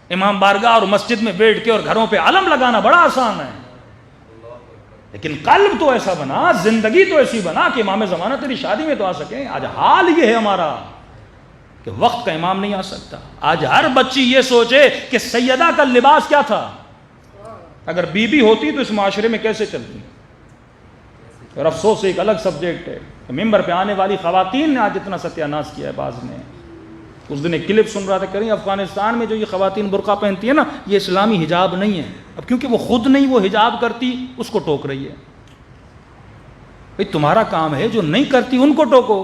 S2: امام بارگاہ اور مسجد میں بیٹھ کے اور گھروں پہ علم لگانا بڑا آسان ہے، لیکن قلب تو ایسا بنا، زندگی تو ایسی بنا کہ امام زمانہ تیری شادی میں تو آ سکیں. آج حال یہ ہے ہمارا کہ وقت کا امام نہیں آ سکتا. آج ہر بچی یہ سوچے کہ سیدہ کا لباس کیا تھا. اگر بی بی ہوتی تو اس معاشرے میں کیسے چلتی. اور افسوس ایک الگ سبجیکٹ ہے کہ ممبر پہ آنے والی خواتین نے آج اتنا ستیہ ناش کیا ہے. بعض نے اس دن ایک کلپ سن رہا تھا، کریں افغانستان میں جو یہ خواتین برقع پہنتی ہیں نا، یہ اسلامی حجاب نہیں ہے. اب کیونکہ وہ خود نہیں وہ حجاب کرتی، اس کو ٹوک رہی ہے. بھئی تمہارا کام ہے جو نہیں کرتی ان کو ٹوکو.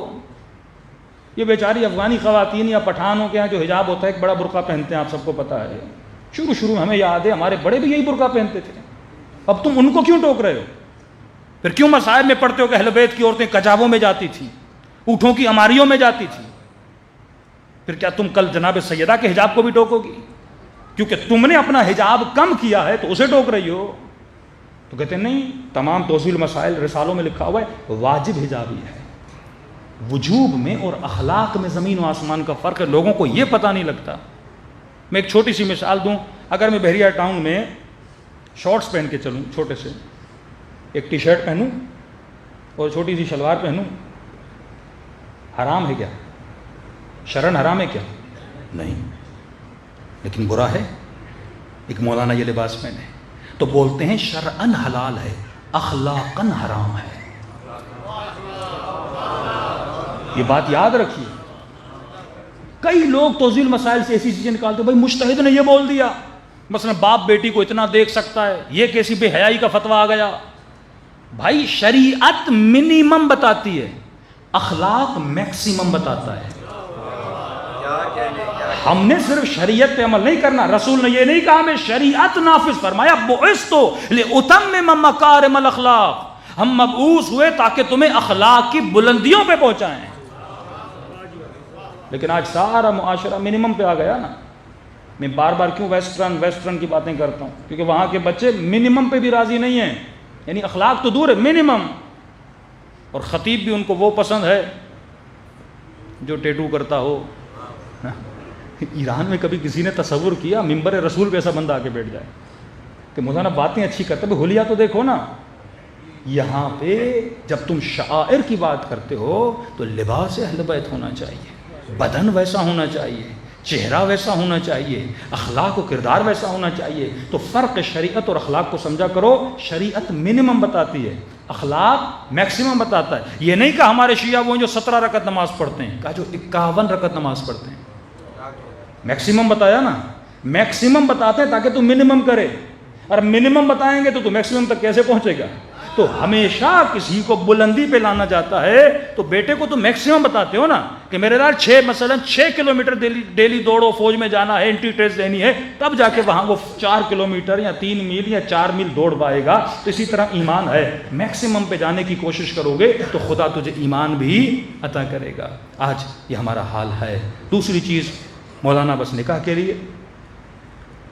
S2: یہ بیچاری افغانی خواتین یا پٹھانوں کے یہاں جو حجاب ہوتا ہے ایک بڑا برقع پہنتے ہیں، آپ سب کو پتہ ہے. شروع میں ہمیں یاد ہے ہمارے بڑے بھی یہی برقع پہنتے تھے. اب تم ان کو کیوں ٹوک رہے ہو؟ پھر کیوں مسائل میں پڑھتے ہو کہ اہل بیت کی عورتیں کجابوں میں جاتی تھیں، اونٹوں کی اماریوں میں جاتی تھیں؟ پھر کیا تم کل جناب سیدہ کے حجاب کو بھی ٹوکو گی؟ کیونکہ تم نے اپنا حجاب کم کیا ہے تو اسے ٹوک رہی ہو. تو کہتے ہیں نہیں، تمام توضیح المسائل رسالوں میں لکھا ہوا ہے واجب حجاب ہی ہے. وجوب میں اور اخلاق میں زمین و آسمان کا فرق ہے، لوگوں کو یہ پتہ نہیں لگتا. میں ایک چھوٹی سی مثال دوں. اگر میں بحریہ ٹاؤن میں شارٹس پہن کے چلوں، چھوٹے سے ایک ٹی شرٹ پہنوں اور چھوٹی سی شلوار پہنوں، حرام ہے کیا؟ شرن حرام ہے کیا؟ نہیں، لیکن برا ہے. ایک مولانا یہ لباس پہنے تو بولتے ہیں شرعن حلال ہے، اخلاقن حرام ہے. یہ بات یاد رکھیے. کئی لوگ توضیح مسائل سے ایسی چیزیں نکالتے ہیں، بھائی مجتہد نے یہ بول دیا، مثلا باپ بیٹی کو اتنا دیکھ سکتا ہے، یہ کیسی بے حیائی کا فتویٰ آ گیا. بھائی شریعت منیمم بتاتی ہے، اخلاق میکسیمم بتاتا ہے. ہم نے صرف شریعت پہ عمل نہیں کرنا. رسول نے یہ نہیں کہا میں شریعت نافذ فرمایا، بعثت لأتمم مکارم الاخلاق، ہم مبعوث ہوئے تاکہ تمہیں اخلاق کی بلندیوں پہ پہنچائیں. لیکن آج سارا معاشرہ منیمم پہ آ گیا نا. میں بار بار کیوں ویسٹرن کی باتیں کرتا ہوں؟ کیونکہ وہاں کے بچے منیمم پہ بھی راضی نہیں ہیں. یعنی اخلاق تو دور ہے، منیمم. اور خطیب بھی ان کو وہ پسند ہے جو ٹیٹو کرتا ہو. ایران میں کبھی کسی نے تصور کیا ممبر رسول پہ ایسا بندہ آ کے بیٹھ جائے کہ مولانا باتیں اچھی کرتے ہیں، حلیہ تو دیکھو نا. یہاں پہ جب تم شعائر کی بات کرتے ہو تو لباس اہل بیت ہونا چاہیے، بدن ویسا ہونا چاہیے، چہرہ ویسا ہونا چاہیے، اخلاق و کردار ویسا ہونا چاہیے. تو فرق شریعت اور اخلاق کو سمجھا کرو. شریعت منیمم بتاتی ہے، اخلاق میکسیمم بتاتا ہے. یہ نہیں کہ ہمارے شیعہ وہ جو 17 رکعت نماز پڑھتے ہیں، کہا جو 51 رکعت نماز پڑھتے ہیں. میکسیمم بتایا نا، میکسیمم بتاتے ہیں تاکہ تم منیمم کرے. اور منیمم بتائیں گے تو تم میکسیمم تک کیسے پہنچے گا؟ تو ہمیشہ کسی کو بلندی پہ لانا جاتا ہے تو بیٹے کو تو میکسیمم بتاتے ہو نا کہ میرے لال 6 کلومیٹر ڈیلی دوڑو، فوج میں جانا ہے، انٹری ٹیسٹ دینی ہے، تب جا کے وہاں وہ 4 کلومیٹر یا 3 میل یا 4 میل دوڑ پائے گا. تو اسی طرح ایمان ہے، میکسیمم پہ جانے کی کوشش کرو گے تو خدا تجھے ایمان بھی عطا کرے گا. آج یہ ہمارا حال ہے. دوسری چیز مولانا بس نکاح کے لیے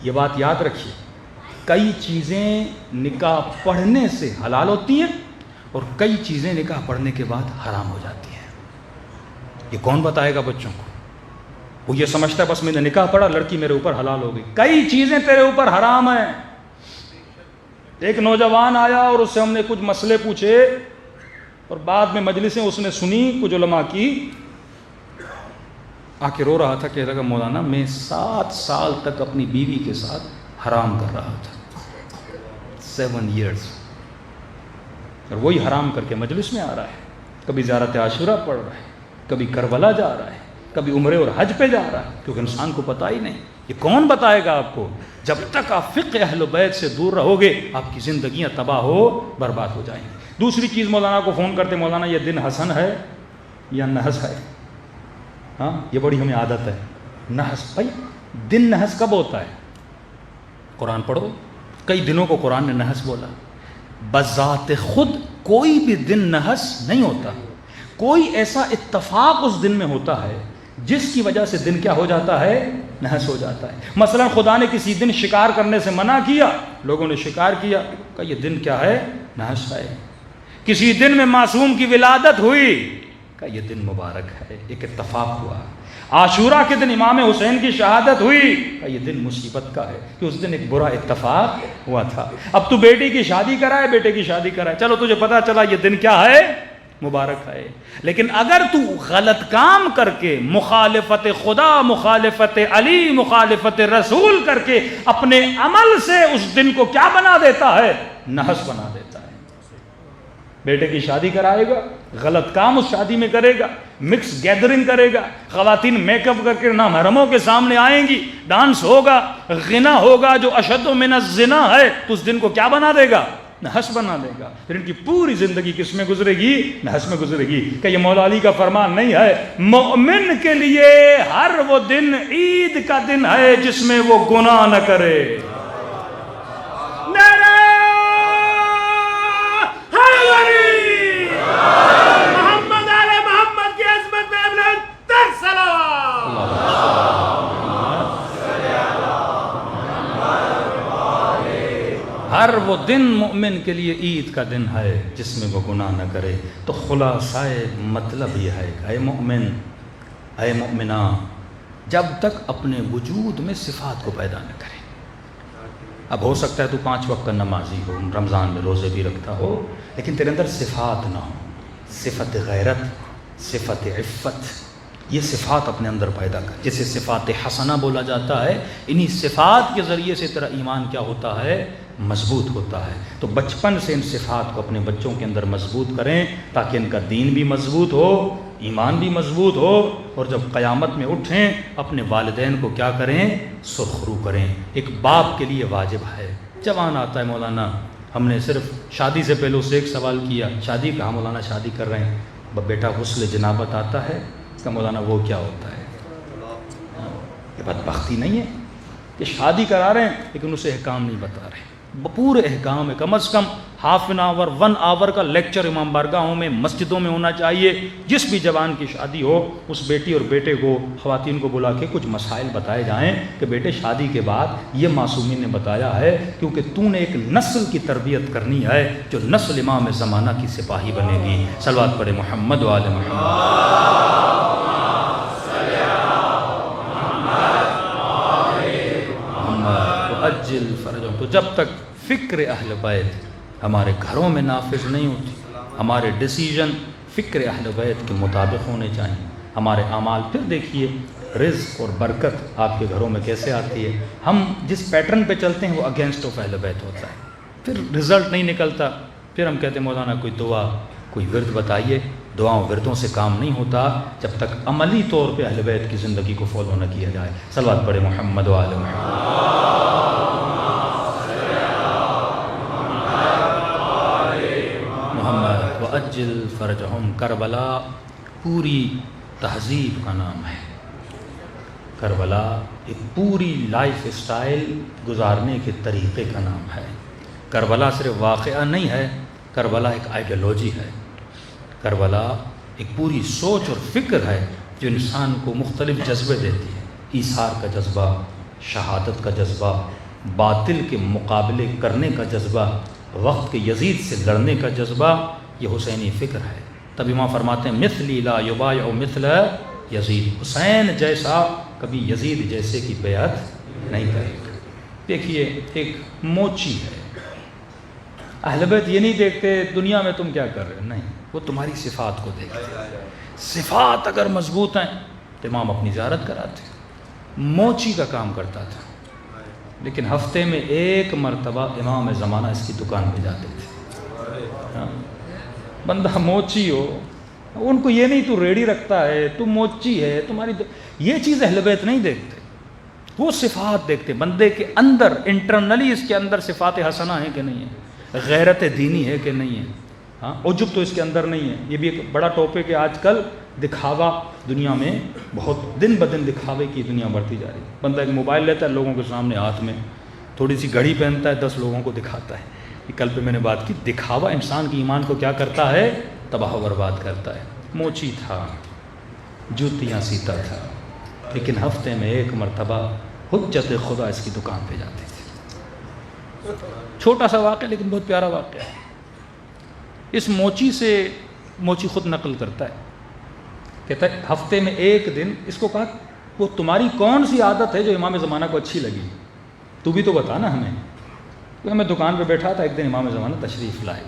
S2: یہ بات یاد رکھیے، کئی چیزیں نکاح پڑھنے سے حلال ہوتی ہیں اور کئی چیزیں نکاح پڑھنے کے بعد حرام ہو جاتی ہیں. یہ کون بتائے گا بچوں کو؟ وہ یہ سمجھتا ہے بس میں نے نکاح پڑھا لڑکی میرے اوپر حلال ہو گئی. کئی چیزیں تیرے اوپر حرام ہیں. ایک نوجوان آیا اور اس سے ہم نے کچھ مسئلے پوچھے اور بعد میں مجلسیں اس نے سنی کچھ علماء کی, آ کے رو رہا تھا کہ لگا مولانا میں 7 سال تک اپنی بیوی کے ساتھ حرام کر رہا تھا, 7 years, اور وہی حرام کر کے مجلس میں آ رہا ہے. کبھی زیارت عاشورہ پڑھ رہا ہے, کبھی کربلا جا رہا ہے, کبھی عمرے اور حج پہ جا رہا ہے, کیونکہ انسان کو پتہ ہی نہیں. یہ کون بتائے گا آپ کو؟ جب تک آپ فقہ اہل بیت سے دور رہو گے آپ کی زندگیاں تباہ ہو برباد ہو جائیں گی. دوسری چیز, مولانا کو فون کرتے, مولانا یہ دن حسن ہے یا نحس ہے؟ ہاں یہ بڑی ہمیں عادت ہے. نحس, بھائی دن نحس کب ہوتا ہے؟ قرآن پڑھو, کئی دنوں کو قرآن نے نحس بولا. بذات خود کوئی بھی دن نحس نہیں ہوتا. کوئی ایسا اتفاق اس دن میں ہوتا ہے جس کی وجہ سے دن کیا ہو جاتا ہے؟ نحس ہو جاتا ہے. مثلا خدا نے کسی دن شکار کرنے سے منع کیا, لوگوں نے شکار کیا, کہ یہ دن کیا ہے؟ نحس ہے. کسی دن میں معصوم کی ولادت ہوئی, کہ یہ دن مبارک ہے, ایک اتفاق ہوا. عاشورہ کے دن امام حسین کی شہادت ہوئی, کہ یہ دن مصیبت کا ہے, کہ اس دن ایک برا اتفاق ہوا تھا. اب تو بیٹی کی شادی کرائے, بیٹے کی شادی کرائے, چلو تجھے پتا چلا یہ دن کیا ہے؟ مبارک ہے. لیکن اگر تو غلط کام کر کے, مخالفت خدا, مخالفت علی, مخالفت رسول کر کے اپنے عمل سے اس دن کو کیا بنا دیتا ہے؟ نحس بنا دیتا ہے. بیٹے کی شادی کرائے گا, غلط کام اس شادی میں کرے گا, مکس گیدرنگ کرے گا, خواتین میک اپ کر کے نامحرموں کے سامنے آئیں گی, ڈانس ہوگا, غنا ہوگا جو اشد من الزنا ہے, تو اس دن کو کیا بنا دے گا؟ نحس بنا دے گا. پھر ان کی پوری زندگی کس میں گزرے گی؟ نحس میں گزرے گی. کہ یہ مولا علی کا فرمان نہیں ہے, مومن کے لیے ہر وہ دن عید کا دن ہے جس میں وہ گناہ نہ کرے.
S3: محمد علی محمد کی عظمت میں بلند تر صلوات.
S2: ہر وہ دن مومن کے لیے عید کا دن ہے جس میں وہ گناہ نہ کرے. تو خلاصہ مطلب یہ ہے کہ اے مومن, اے مومنہ, جب تک اپنے وجود میں صفات کو پیدا نہ کرے. اب ہو سکتا ہے تو 5 وقت کا نمازی ہو, رمضان میں روزے بھی رکھتا ہو, لیکن تیرے اندر صفات نہ ہو. صفت غیرت, صفت عفت, یہ صفات اپنے اندر پیدا کر, جسے صفات حسنہ بولا جاتا ہے. انہی صفات کے ذریعے سے تیرا ایمان کیا ہوتا ہے؟ مضبوط ہوتا ہے. تو بچپن سے ان صفات کو اپنے بچوں کے اندر مضبوط کریں تاکہ ان کا دین بھی مضبوط ہو, ایمان بھی مضبوط ہو, اور جب قیامت میں اٹھیں اپنے والدین کو کیا کریں؟ سرخرو کریں. ایک باپ کے لیے واجب ہے. جوان آتا ہے, مولانا ہم نے صرف شادی سے پہلے اسے ایک سوال کیا, شادی کہا؟ مولانا شادی کر رہے ہیں. بیٹا غسل جنابت آتا ہے؟ کہ مولانا وہ کیا ہوتا ہے؟ یہ بدبختی نہیں ہے کہ شادی کرا رہے ہیں لیکن اسے احکام نہیں بتا رہے. پورے احکام ہے. کم از کم ½ an hour 1 hour کا لیکچر امام بارگاہوں میں, مسجدوں میں ہونا چاہیے. جس بھی جوان کی شادی ہو اس بیٹی اور بیٹے کو, خواتین کو بلا کے کچھ مسائل بتائے جائیں کہ بیٹے شادی کے بعد یہ معصومین نے بتایا ہے, کیونکہ تو نے ایک نسل کی تربیت کرنی ہے جو نسل امام زمانہ کی سپاہی بنے گی. صلوات پڑھے محمد و آل محمد. اجل فرجهم. تو جب تک فکر اہل بیت ہمارے گھروں میں نافذ نہیں ہوتی, ہمارے ڈیسیجن فکر اہل بیت کے مطابق ہونے چاہیے, ہمارے اعمال, پھر دیکھیے رزق اور برکت آپ کے گھروں میں کیسے آتی ہے. ہم جس پیٹرن پہ چلتے ہیں وہ اگینسٹ آف اہل بیت ہوتا ہے, پھر رزلٹ نہیں نکلتا. پھر ہم کہتے ہیں مولانا کوئی دعا, کوئی ورد بتائیے. دعاؤں وردوں سے کام نہیں ہوتا جب تک عملی طور پہ اہل بیت کی زندگی کو فالو نہ کیا جائے. صلوات پڑھے محمد و آل محمد. محمد وعجل فرجہم. کربلا پوری تہذیب کا نام ہے. کربلا ایک پوری لائف اسٹائل گزارنے کے طریقے کا نام ہے. کربلا صرف واقعہ نہیں ہے, کربلا ایک آئیڈیالوجی ہے. کربلا ایک پوری سوچ اور فکر ہے جو انسان کو مختلف جذبے دیتی ہے. ایثار کا جذبہ, شہادت کا جذبہ, باطل کے مقابلے کرنے کا جذبہ, وقت کے یزید سے لڑنے کا جذبہ, یہ حسینی فکر ہے. تب امام فرماتے ہیں مثلی لا یبایع مثل یزید، حسین جیسا کبھی یزید جیسے کی بیعت نہیں کرے گا. دیکھیے ایک موچی ہے، اہل بیت یہ نہیں دیکھتے دنیا میں تم کیا کر رہے ہو، نہیں، وہ تمہاری صفات کو دیکھتے. صفات اگر مضبوط ہیں تو امام اپنی زیارت کراتے. موچی کا کام کرتا تھا، لیکن ہفتے میں ایک مرتبہ امام زمانہ اس کی دکان پہ جاتے تھے. بندہ موچی ہو، ان کو یہ نہیں تو ریڑھی رکھتا ہے، تو موچی ہے تمہاری، یہ چیز اہل بیت نہیں دیکھتے. وہ صفات دیکھتے بندے کے اندر، انٹرنلی اس کے اندر صفات حسنہ ہیں کہ نہیں ہے، غیرت دینی ہے کہ نہیں ہے. ہاں عجب تو اس کے اندر نہیں ہے. یہ بھی ایک بڑا ٹاپک ہے آج کل، دکھاوا دنیا میں بہت دن بدن دکھاوے کی دنیا بڑھتی جا رہی ہے. بندہ ایک موبائل لیتا ہے لوگوں کے سامنے ہاتھ میں، تھوڑی سی گھڑی پہنتا ہے 10 لوگوں کو دکھاتا ہے. کل پہ میں نے بات کی، دکھاوا انسان کی ایمان کو کیا کرتا ہے، تباہ و برباد کرتا ہے. موچی تھا، جوتیاں سیتا تھا، لیکن ہفتے میں ایک مرتبہ حجت خدا اس کی دکان پہ جاتے تھے. چھوٹا سا واقعہ لیکن بہت پیارا واقعہ ہے. اس موچی سے، موچی خود نقل کرتا ہے، کہتا ہے ہفتے میں ایک دن، اس کو کہا وہ تمہاری کون سی عادت ہے جو امام زمانہ کو اچھی لگی، تو بھی تو بتا نا ہمیں. میں دکان پہ بیٹھا تھا، ایک دن امام زمانہ تشریف لائے،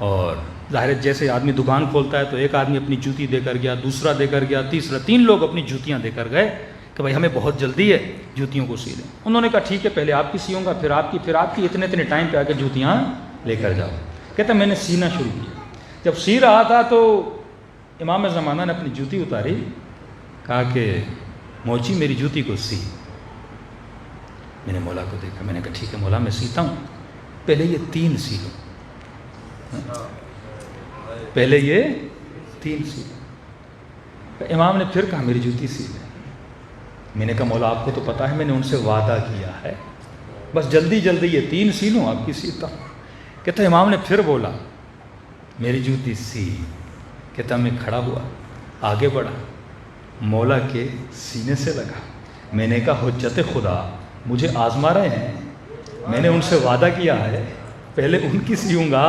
S2: اور ظاہر جیسے آدمی دکان کھولتا ہے تو ایک آدمی اپنی جوتی دے کر گیا، دوسرا دے کر گیا، تیسرا، 3 لوگ اپنی جوتیاں دے کر گئے کہ بھائی ہمیں بہت جلدی ہے، جوتیوں کو سی لیں. انہوں نے کہا ٹھیک ہے، پہلے آپ کی سیوں گا، پھر آپ کی، پھر آپ کی، اتنے ٹائم پہ آ کے جوتیاں لے کر جاؤ. کہتا میں نے سینا شروع کیا. جب سی رہا تھا تو امام زمانہ نے اپنی جوتی اتاری، کہا کہ موچی میری جوتی کو سی. میں نے مولا کو دیکھا، میں نے کہا ٹھیک ہے مولا میں سیتا ہوں، پہلے یہ 3 سی لو، پہلے یہ 3 سی لو. امام نے پھر کہا میری جوتی سی لے. میں نے کہا مولا آپ کو تو پتہ ہے میں نے ان سے وعدہ کیا ہے، بس جلدی جلدی یہ 3 سی لوں، آپ کی سیتا ہوں. کہتا امام نے پھر بولا میری جوتی سی. کہتا میں کھڑا ہوا، آگے بڑھا، مولا کے سینے سے لگا. میں نے کہا حجت خدا مجھے آزما رہے ہیں، میں نے ان سے وعدہ کیا ہے پہلے ان کی سیوں گا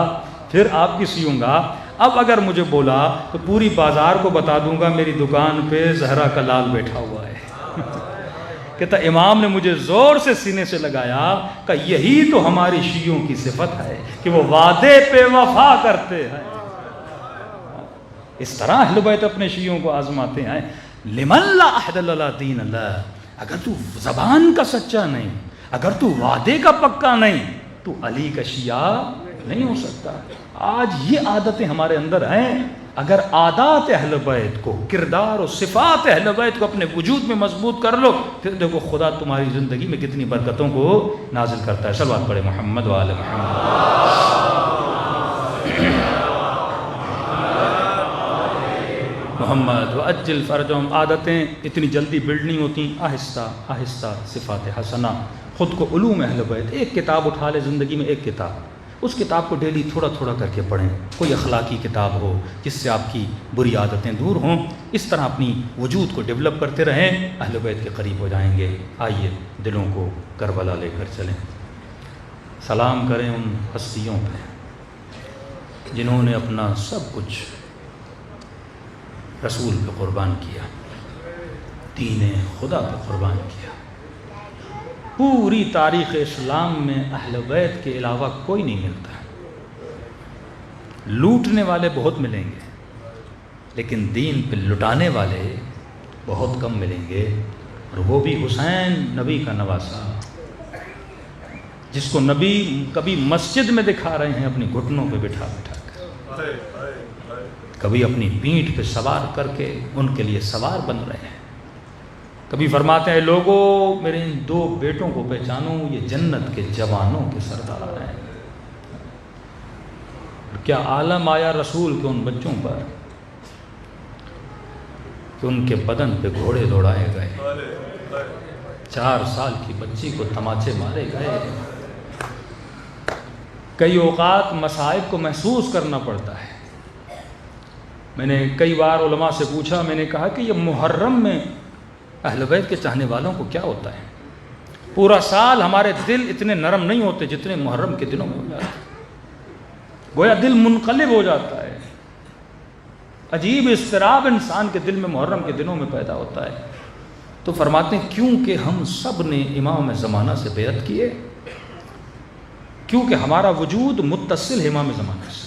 S2: پھر آپ کی سیوں گا. اب اگر مجھے بولا تو پوری بازار کو بتا دوں گا میری دکان پہ زہرا کا لال بیٹھا ہوا ہے. کہتا امام نے مجھے زور سے سینے سے لگایا کہ یہی تو ہماری شیعوں کی صفت ہے کہ وہ وعدے پہ وفا کرتے ہیں. اس طرح اہل بیت اپنے شیعوں کو آزماتے ہیں. لمن لا عہد اللہ دین اللہ، اگر تو زبان کا سچا نہیں، اگر تو وعدے کا پکا نہیں، تو علی کا شیعہ نہیں ہو سکتا. آج یہ عادتیں ہمارے اندر ہیں. اگر عادات اہل بیت کو، کردار و صفات اہل بیت کو اپنے وجود میں مضبوط کر لو، پھر دیکھو خدا تمہاری زندگی میں کتنی برکتوں کو نازل کرتا ہے. صلوات پڑھے محمد و آل محمد. محمد وعجل فرجہم. عادتیں اتنی جلدی بلڈ نہیں ہوتی، آہستہ آہستہ صفات حسنہ. خود کو علوم اہل بیت، ایک کتاب اٹھا لے زندگی میں، ایک کتاب، اس کتاب کو ڈیلی تھوڑا تھوڑا کر کے پڑھیں. کوئی اخلاقی کتاب ہو جس سے آپ کی بری عادتیں دور ہوں. اس طرح اپنی وجود کو ڈیولپ کرتے رہیں، اہل بیت کے قریب ہو جائیں گے. آئیے دلوں کو کربلا لے کر چلیں، سلام کریں ان ہستیوں پہ جنہوں نے اپنا سب کچھ رسول پہ قربان کیا، دین خدا پہ قربان کیا. پوری تاریخ اسلام میں اہل بیت کے علاوہ کوئی نہیں ملتا. لوٹنے والے بہت ملیں گے، لیکن دین پہ لٹانے والے بہت کم ملیں گے. اور وہ بھی حسین نبی کا نواسا، جس کو نبی کبھی مسجد میں دکھا رہے ہیں اپنی گھٹنوں پہ بٹھا بٹھا کر، کبھی اپنی پیٹھ پہ سوار کر کے ان کے لیے سوار بن رہے ہیں. کبھی فرماتے ہیں لوگوں میرے ان 2 بیٹوں کو پہچانو، یہ جنت کے جوانوں کے سردار ہیں. کیا عالم آیا رسول کے ان بچوں پر کہ ان کے بدن پہ گھوڑے دوڑائے گئے، 4 سال کی بچی کو تماچے مارے گئے. کئی اوقات مصائب کو محسوس کرنا پڑتا ہے. میں نے کئی بار علماء سے پوچھا، میں نے کہا کہ یہ محرم میں اہل بیت کے چاہنے والوں کو کیا ہوتا ہے؟ پورا سال ہمارے دل اتنے نرم نہیں ہوتے جتنے محرم کے دنوں میں ہو جاتے. گویا دل منقلب ہو جاتا ہے. عجیب اضطراب انسان کے دل میں محرم کے دنوں میں پیدا ہوتا ہے. تو فرماتے ہیں کیونکہ ہم سب نے امام زمانہ سے بیعت کیے، کیونکہ ہمارا وجود متصل ہے امام زمانہ سے،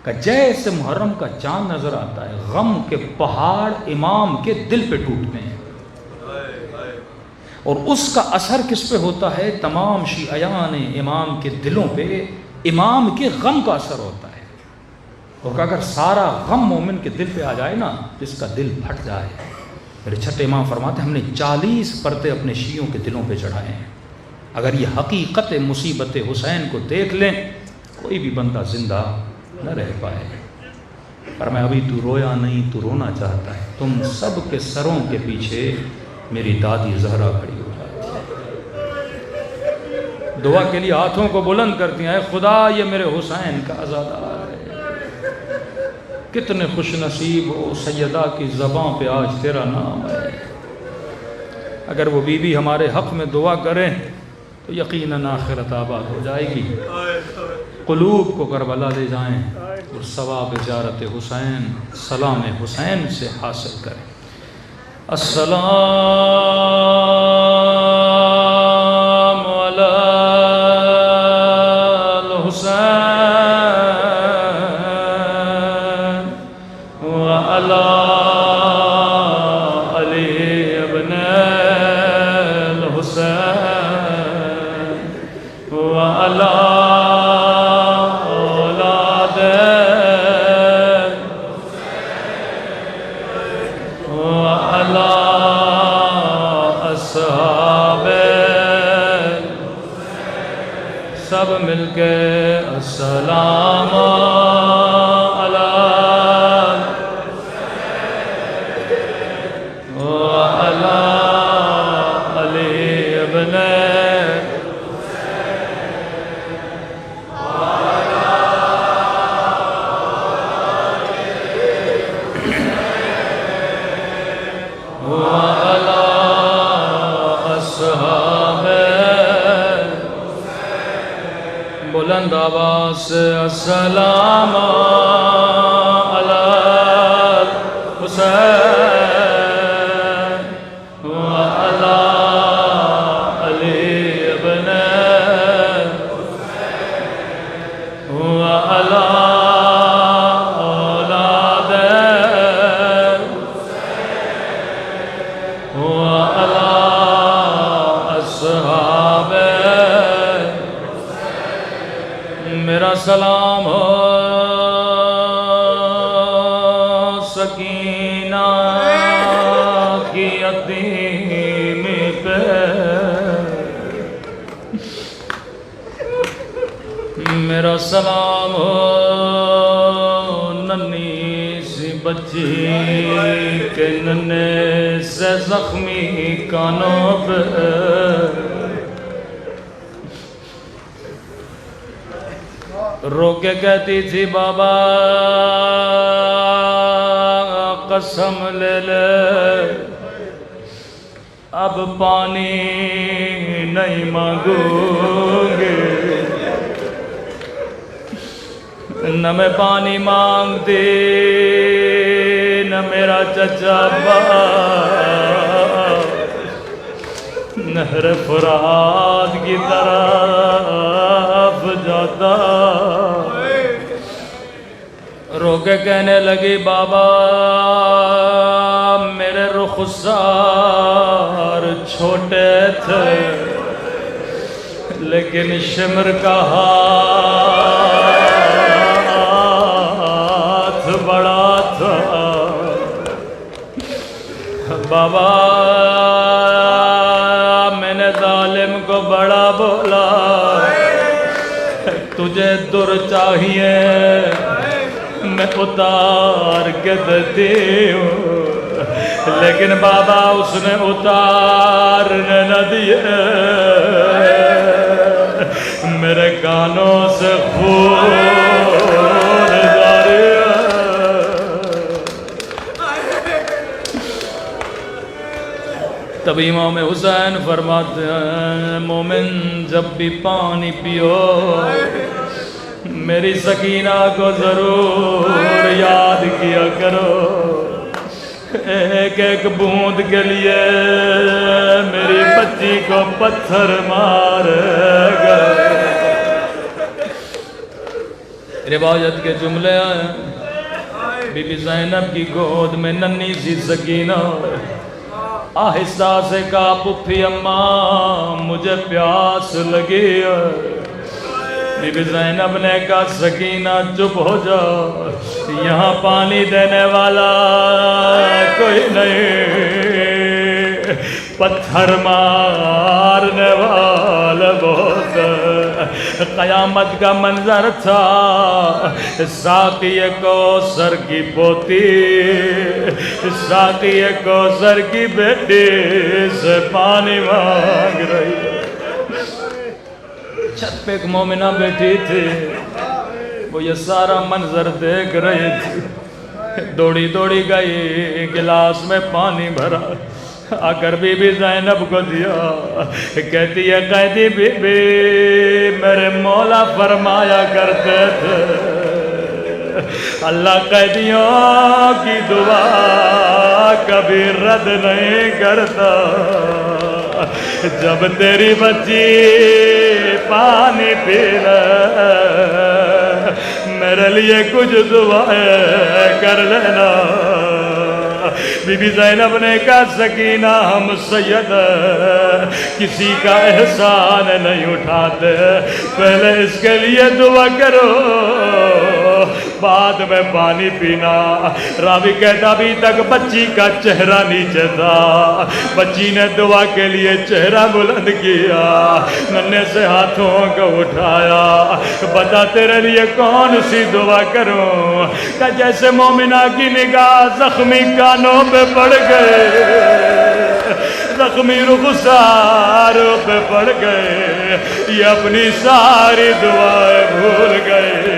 S2: کہ جیسے محرم کا چاند نظر آتا ہے غم کے پہاڑ امام کے دل پہ ٹوٹتے ہیں، اور اس کا اثر کس پہ ہوتا ہے؟ تمام شیعیان امام کے دلوں پہ امام کے غم کا اثر ہوتا ہے. اور اگر سارا غم مومن کے دل پہ آ جائے نا، جس کا دل پھٹ جائے. میرے چھٹے امام فرماتے ہیں ہم نے 40 پرتے اپنے شیعوں کے دلوں پہ چڑھائے ہیں. اگر یہ حقیقت مصیبت حسین کو دیکھ لیں، کوئی بھی بندہ زندہ نہ رہ پائے. پر میں ابھی تو رویا نہیں، تو رونا چاہتا ہے. تم سب کے سروں کے پیچھے میری دادی زہرا کھڑی ہو جاتی ہے، دعا کے لیے ہاتھوں کو بلند کرتی ہیں، اے خدا یہ میرے حسین کا عزادار ہے. کتنے خوش نصیب ہو سیدہ کی زباں پہ آج تیرا نام ہے. اگر وہ بی بی ہمارے حق میں دعا کریں تو یقیناً آخرت آباد ہو جائے گی. قلوب کو کربلا لے جائیں اور ثواب زیارت حسین سلام حسین سے حاصل کریں. السلام علی الحسین وعلی علی ابن الحسین وعلی اولاد وعلی اصحاب سب مل کے السلام علی وعلی علی ابن وعلی اصحاب بلند آواز سے السلام علی حسین وعلی علی ابن وعلی اولاد وعلی اصحاب میرا سلام ہو سکینہ کی یتیم پہ، میرا سلام ہو ننھی سی بچی کے ننے سے زخمی کانوں پہ. رو کے کہتی تھی بابا قسم لے لے اب پانی نہیں مانگوں گے. نہ میں پانی مانگتی نہ میرا چچا نہر فرات کی طرف جاتا. رو کے کہنے لگی بابا میرے رخسار چھوٹے تھے لیکن شمر کا ہاتھ بڑا تھا. بابا میں نے ظالم کو بڑا بولا تجھے در چاہیے میں اتار کے دیتی ہوں، لیکن بابا اس نے اتارنے نہ دیے. میرے کانوں سے خون جاری ہے. تب امام حسین فرماتے ہیں مومن جب بھی پانی پیو میری سکینہ کو ضرور یاد کیا کرو، ایک ایک بوند کے لیے میری بچی کو پتھر مارے گا۔ روایت کے جملے ہیں، بی بی زینب کی گود میں ننھی سی سکینہ آہستہ سے کہا پھپھی اماں مجھے پیاس لگی ہے۔ بی بی زینب نے کہا سکینہ چپ ہو جا، یہاں پانی دینے والا کوئی نہیں، پتھر مارنے والا بہت۔ قیامت کا منظر تھا، ساقی کوثر کی پوتی ساقی کوثر کی بیٹی سے پانی مانگ رہی ہے۔ چھت پہ ایک مومنہ بیٹھی تھی، وہ یہ سارا منظر دیکھ رہی تھی، دوڑی دوڑی گئی، گلاس میں پانی بھرا، آ کر بی بی زینب کو دیا، کہتی ہے قیدی بی بی میرے مولا فرمایا کرتے تھے اللہ قیدیوں کی دعا کبھی رد نہیں کرتا، جب تیری بچی پانی پی لے میرے لیے کچھ دعائیں کر لینا۔ بی بی زینب نے کہا سکینہ ہم سید کسی کا احسان نہیں اٹھاتے، پہلے اس کے لیے دعا کرو بعد میں پانی پینا۔ راوی کہتا ابھی تک بچی کا چہرہ نیچے تھا، بچی نے دعا کے لیے چہرہ بلند کیا، ننھے سے ہاتھوں کو اٹھایا، بتا تیرے لیے کون سی دعا کروں؟ کہ جیسے مومنہ کی نگاہ زخمی کانوں پہ پڑ گئے، زخمی رخساروں پہ پڑ گئے، یہ اپنی ساری دعائیں بھول گئے۔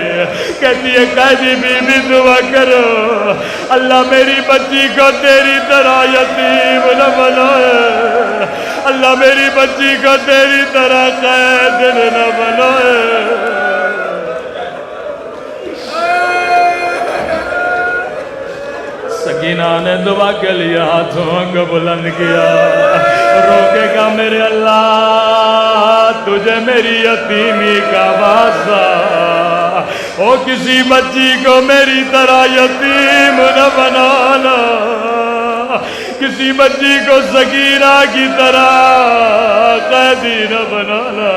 S2: کہتی ہے قیدی بی بی دعا کرو اللہ میری بچی کو تیری طرح یتیم نہ بنائے، اللہ میری بچی کو تیری طرح قید نہ بنائے۔ سکینہ نے دعا کے لیے ہاتھوں کو بلند کیا، روکے گا میرے اللہ تجھے میری یتیمی کا واسطہ، او کسی بچی کو میری طرح یتیم نہ بنانا، کسی بچی کو سکینہ کی طرح قیدی نہ بنانا۔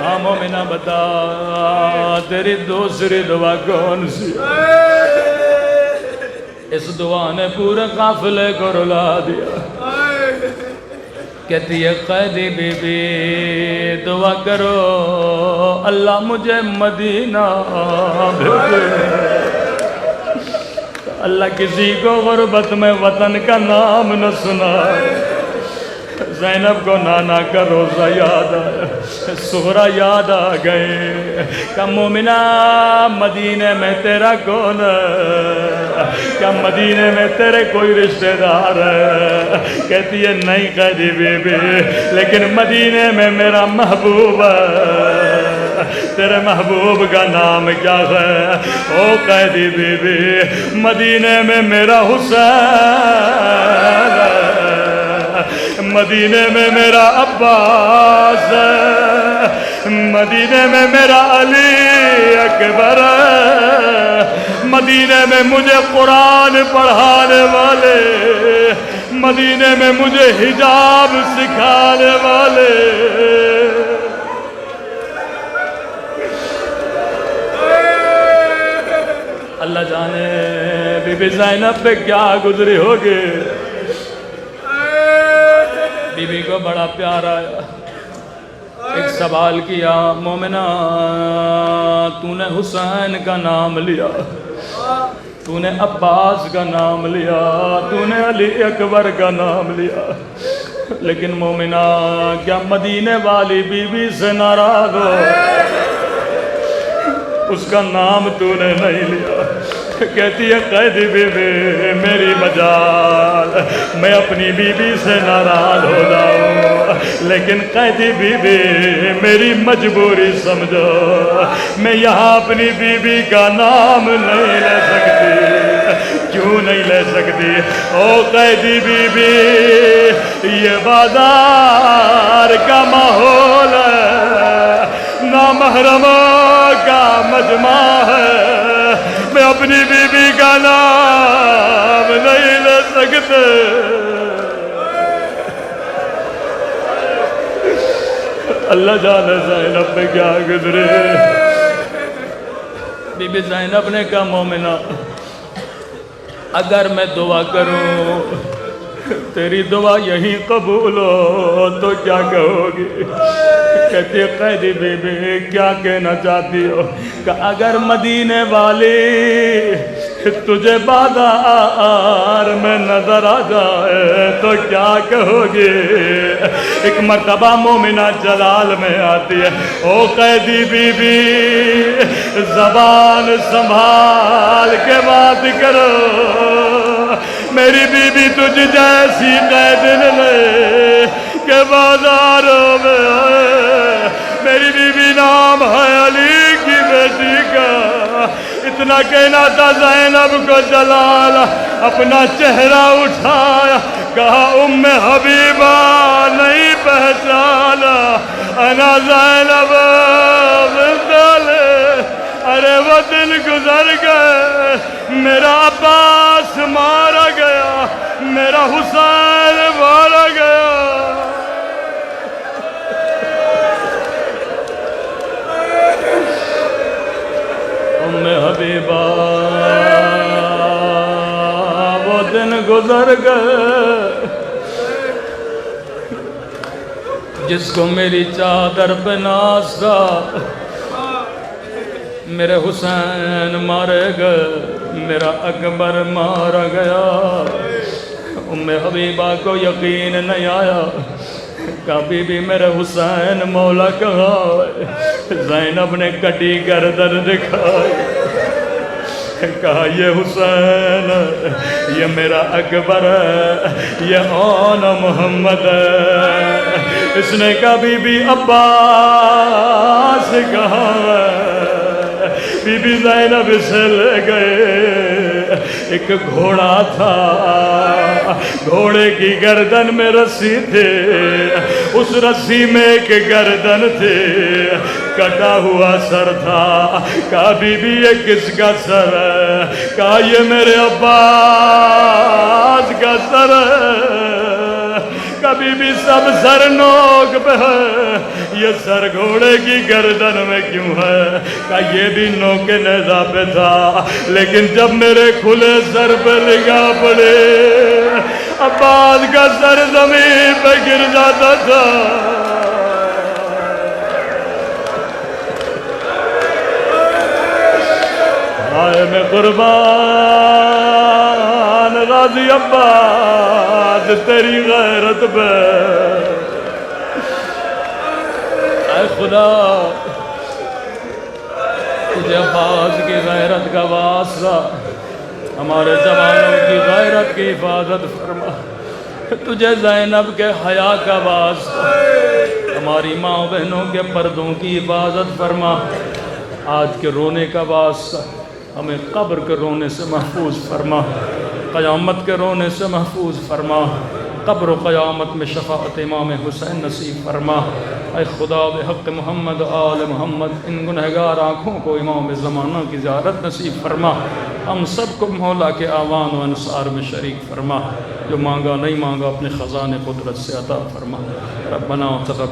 S2: ہاں مومنہ بتا تیری دوسری دعا کون سی؟ اس دعا نے پورے قافلے کو رلا دیا۔ کہتی ہے قیدی بی بی دعا کرو اللہ مجھے مدینہ بھیجے، اللہ کسی کو غربت میں وطن کا نام نہ سنائے۔ زینب کو نانا کا روزہ یاد آیا، سغرا یاد آ گئے، کہ مومنہ مدینے میں تیرا کون ہے؟ کیا مدینے میں تیرے کوئی رشتہ دار ہے؟ کہتی ہے نہیں قیدی بی بی، لیکن مدینے میں میرا محبوب ہے۔ تیرے محبوب کا نام کیا ہے؟ او قیدی بی بی مدینے میں میرا حسین ہے، مدینے میں میرا عباس ہے، مدینے میں میرا علی اکبر ہے، مدینے میں مجھے قرآن پڑھانے والے، مدینے میں مجھے حجاب سکھانے والے۔ اللہ جانے بی بی زینب پہ کیا گزری ہوگی۔ بی بی کو بڑا پیار آیا، ایک سوال کیا مومنہ تو نے حسین کا نام لیا، تو نے عباس کا نام لیا، تو نے علی اکبر کا نام لیا، لیکن مومنہ کیا مدینے والی بی بی سے ناراض ہو؟ اس کا نام تو نے نہیں لیا۔ کہتی ہے قیدی بی بی میری مجال، میں اپنی بی بی سے ناراض ہو جاؤں، لیکن قیدی بی بی میری مجبوری سمجھو، میں یہاں اپنی بی بی کا نام نہیں لے سکتی۔ کیوں نہیں لے سکتی؟ او قیدی بی بی، یہ بازار کا ماحول ہے، نامحرموں کا مجمع ہے، میں اپنی بی بی کا نام نہیں لے سکتے۔ اللہ جانے زینب میں کیا گزرے۔ بی بی زینب نے کہا مومنہ اگر میں دعا کروں تیری دعا یہیں قبول ہو تو کیا کہو گی؟ کہتی ہے قیدی بی بی کیا کہنا چاہتی ہو؟ کہ اگر مدینے والی تجھے بازار میں نظر آ جائے تو کیا کہو گی؟ ایک مرتبہ مومنہ جلال میں آتی ہے، او قیدی بی بی زبان سنبھال کے بات کرو، میری بی بی تجھ جیسی قیدن لے کہ بازاروں میں آئے، میری بی بی نام ہے علی کی بیٹی کا۔ اتنا کہنا تھا زینب کو جلال اپنا چہرہ اٹھایا، کہا ام حبیبہ نہیں پہچانا، انا زینب ارے وہ دن گزر گئے، میرا عباس مارا گیا، میرا حسین مارا گیا۔ ام حبیبہ وہ دن گزر گئے جس کو میری چادر پہ ناز تھا، میرے حسین مارے گئے، میرا اکبر مارا گیا۔ ام حبیبہ کو یقین نہیں آیا، کہا بی بی میرے حسین مولا کہاں ہے؟ زینب نے کٹی گردن دکھائی، کہا یہ حسین ہے، یہ میرا اکبر ہے، یہ آن محمد ہے۔ اس نے کہا بی بی عباس کہاں ہے؟ بی بی زینب سے لے گئے، ایک گھوڑا تھا، گھوڑے کی گردن میں رسی تھے، اس رسی میں ایک گردن تھے، کٹا ہوا سر تھا۔ کہا بی بی یہ کس کا سر ہے؟ کہا یہ میرے عباس کا سر ہے۔ کبھی بھی سب سر نوک پہ ہے، یہ سر گھوڑے کی گردن میں کیوں ہے؟ کہا یہ بھی نوک نیزہ پہ تھا، لیکن جب میرے کھلے سر پہ نگاہ پڑے عباس کا سر زمین پہ گر جاتا تھا۔ آئے میں قربان غازی عباس تیری غیرت پہ، اے خدا تجھے عباس کی غیرت کا واسطہ، ہمارے جوانوں کی غیرت کی حفاظت فرما، تجھے زینب کے حیا کا واسطہ، ہماری ماں بہنوں کے پردوں کی حفاظت فرما، آج کے رونے کا واسطہ ہمیں قبر کے رونے سے محفوظ فرما، قیامت کے رونے سے محفوظ فرما، قبر و قیامت میں شفاعت امام حسین نصیب فرما۔ اے خدا بحق محمد آل محمد ان گنہگار آنکھوں کو امام زمانہ کی زیارت نصیب فرما، ہم سب کو مولا کے آوان و انصار میں شریک فرما، جو مانگا نہیں مانگا اپنے خزانے قدرت سے عطا فرما۔ ربنا تقبل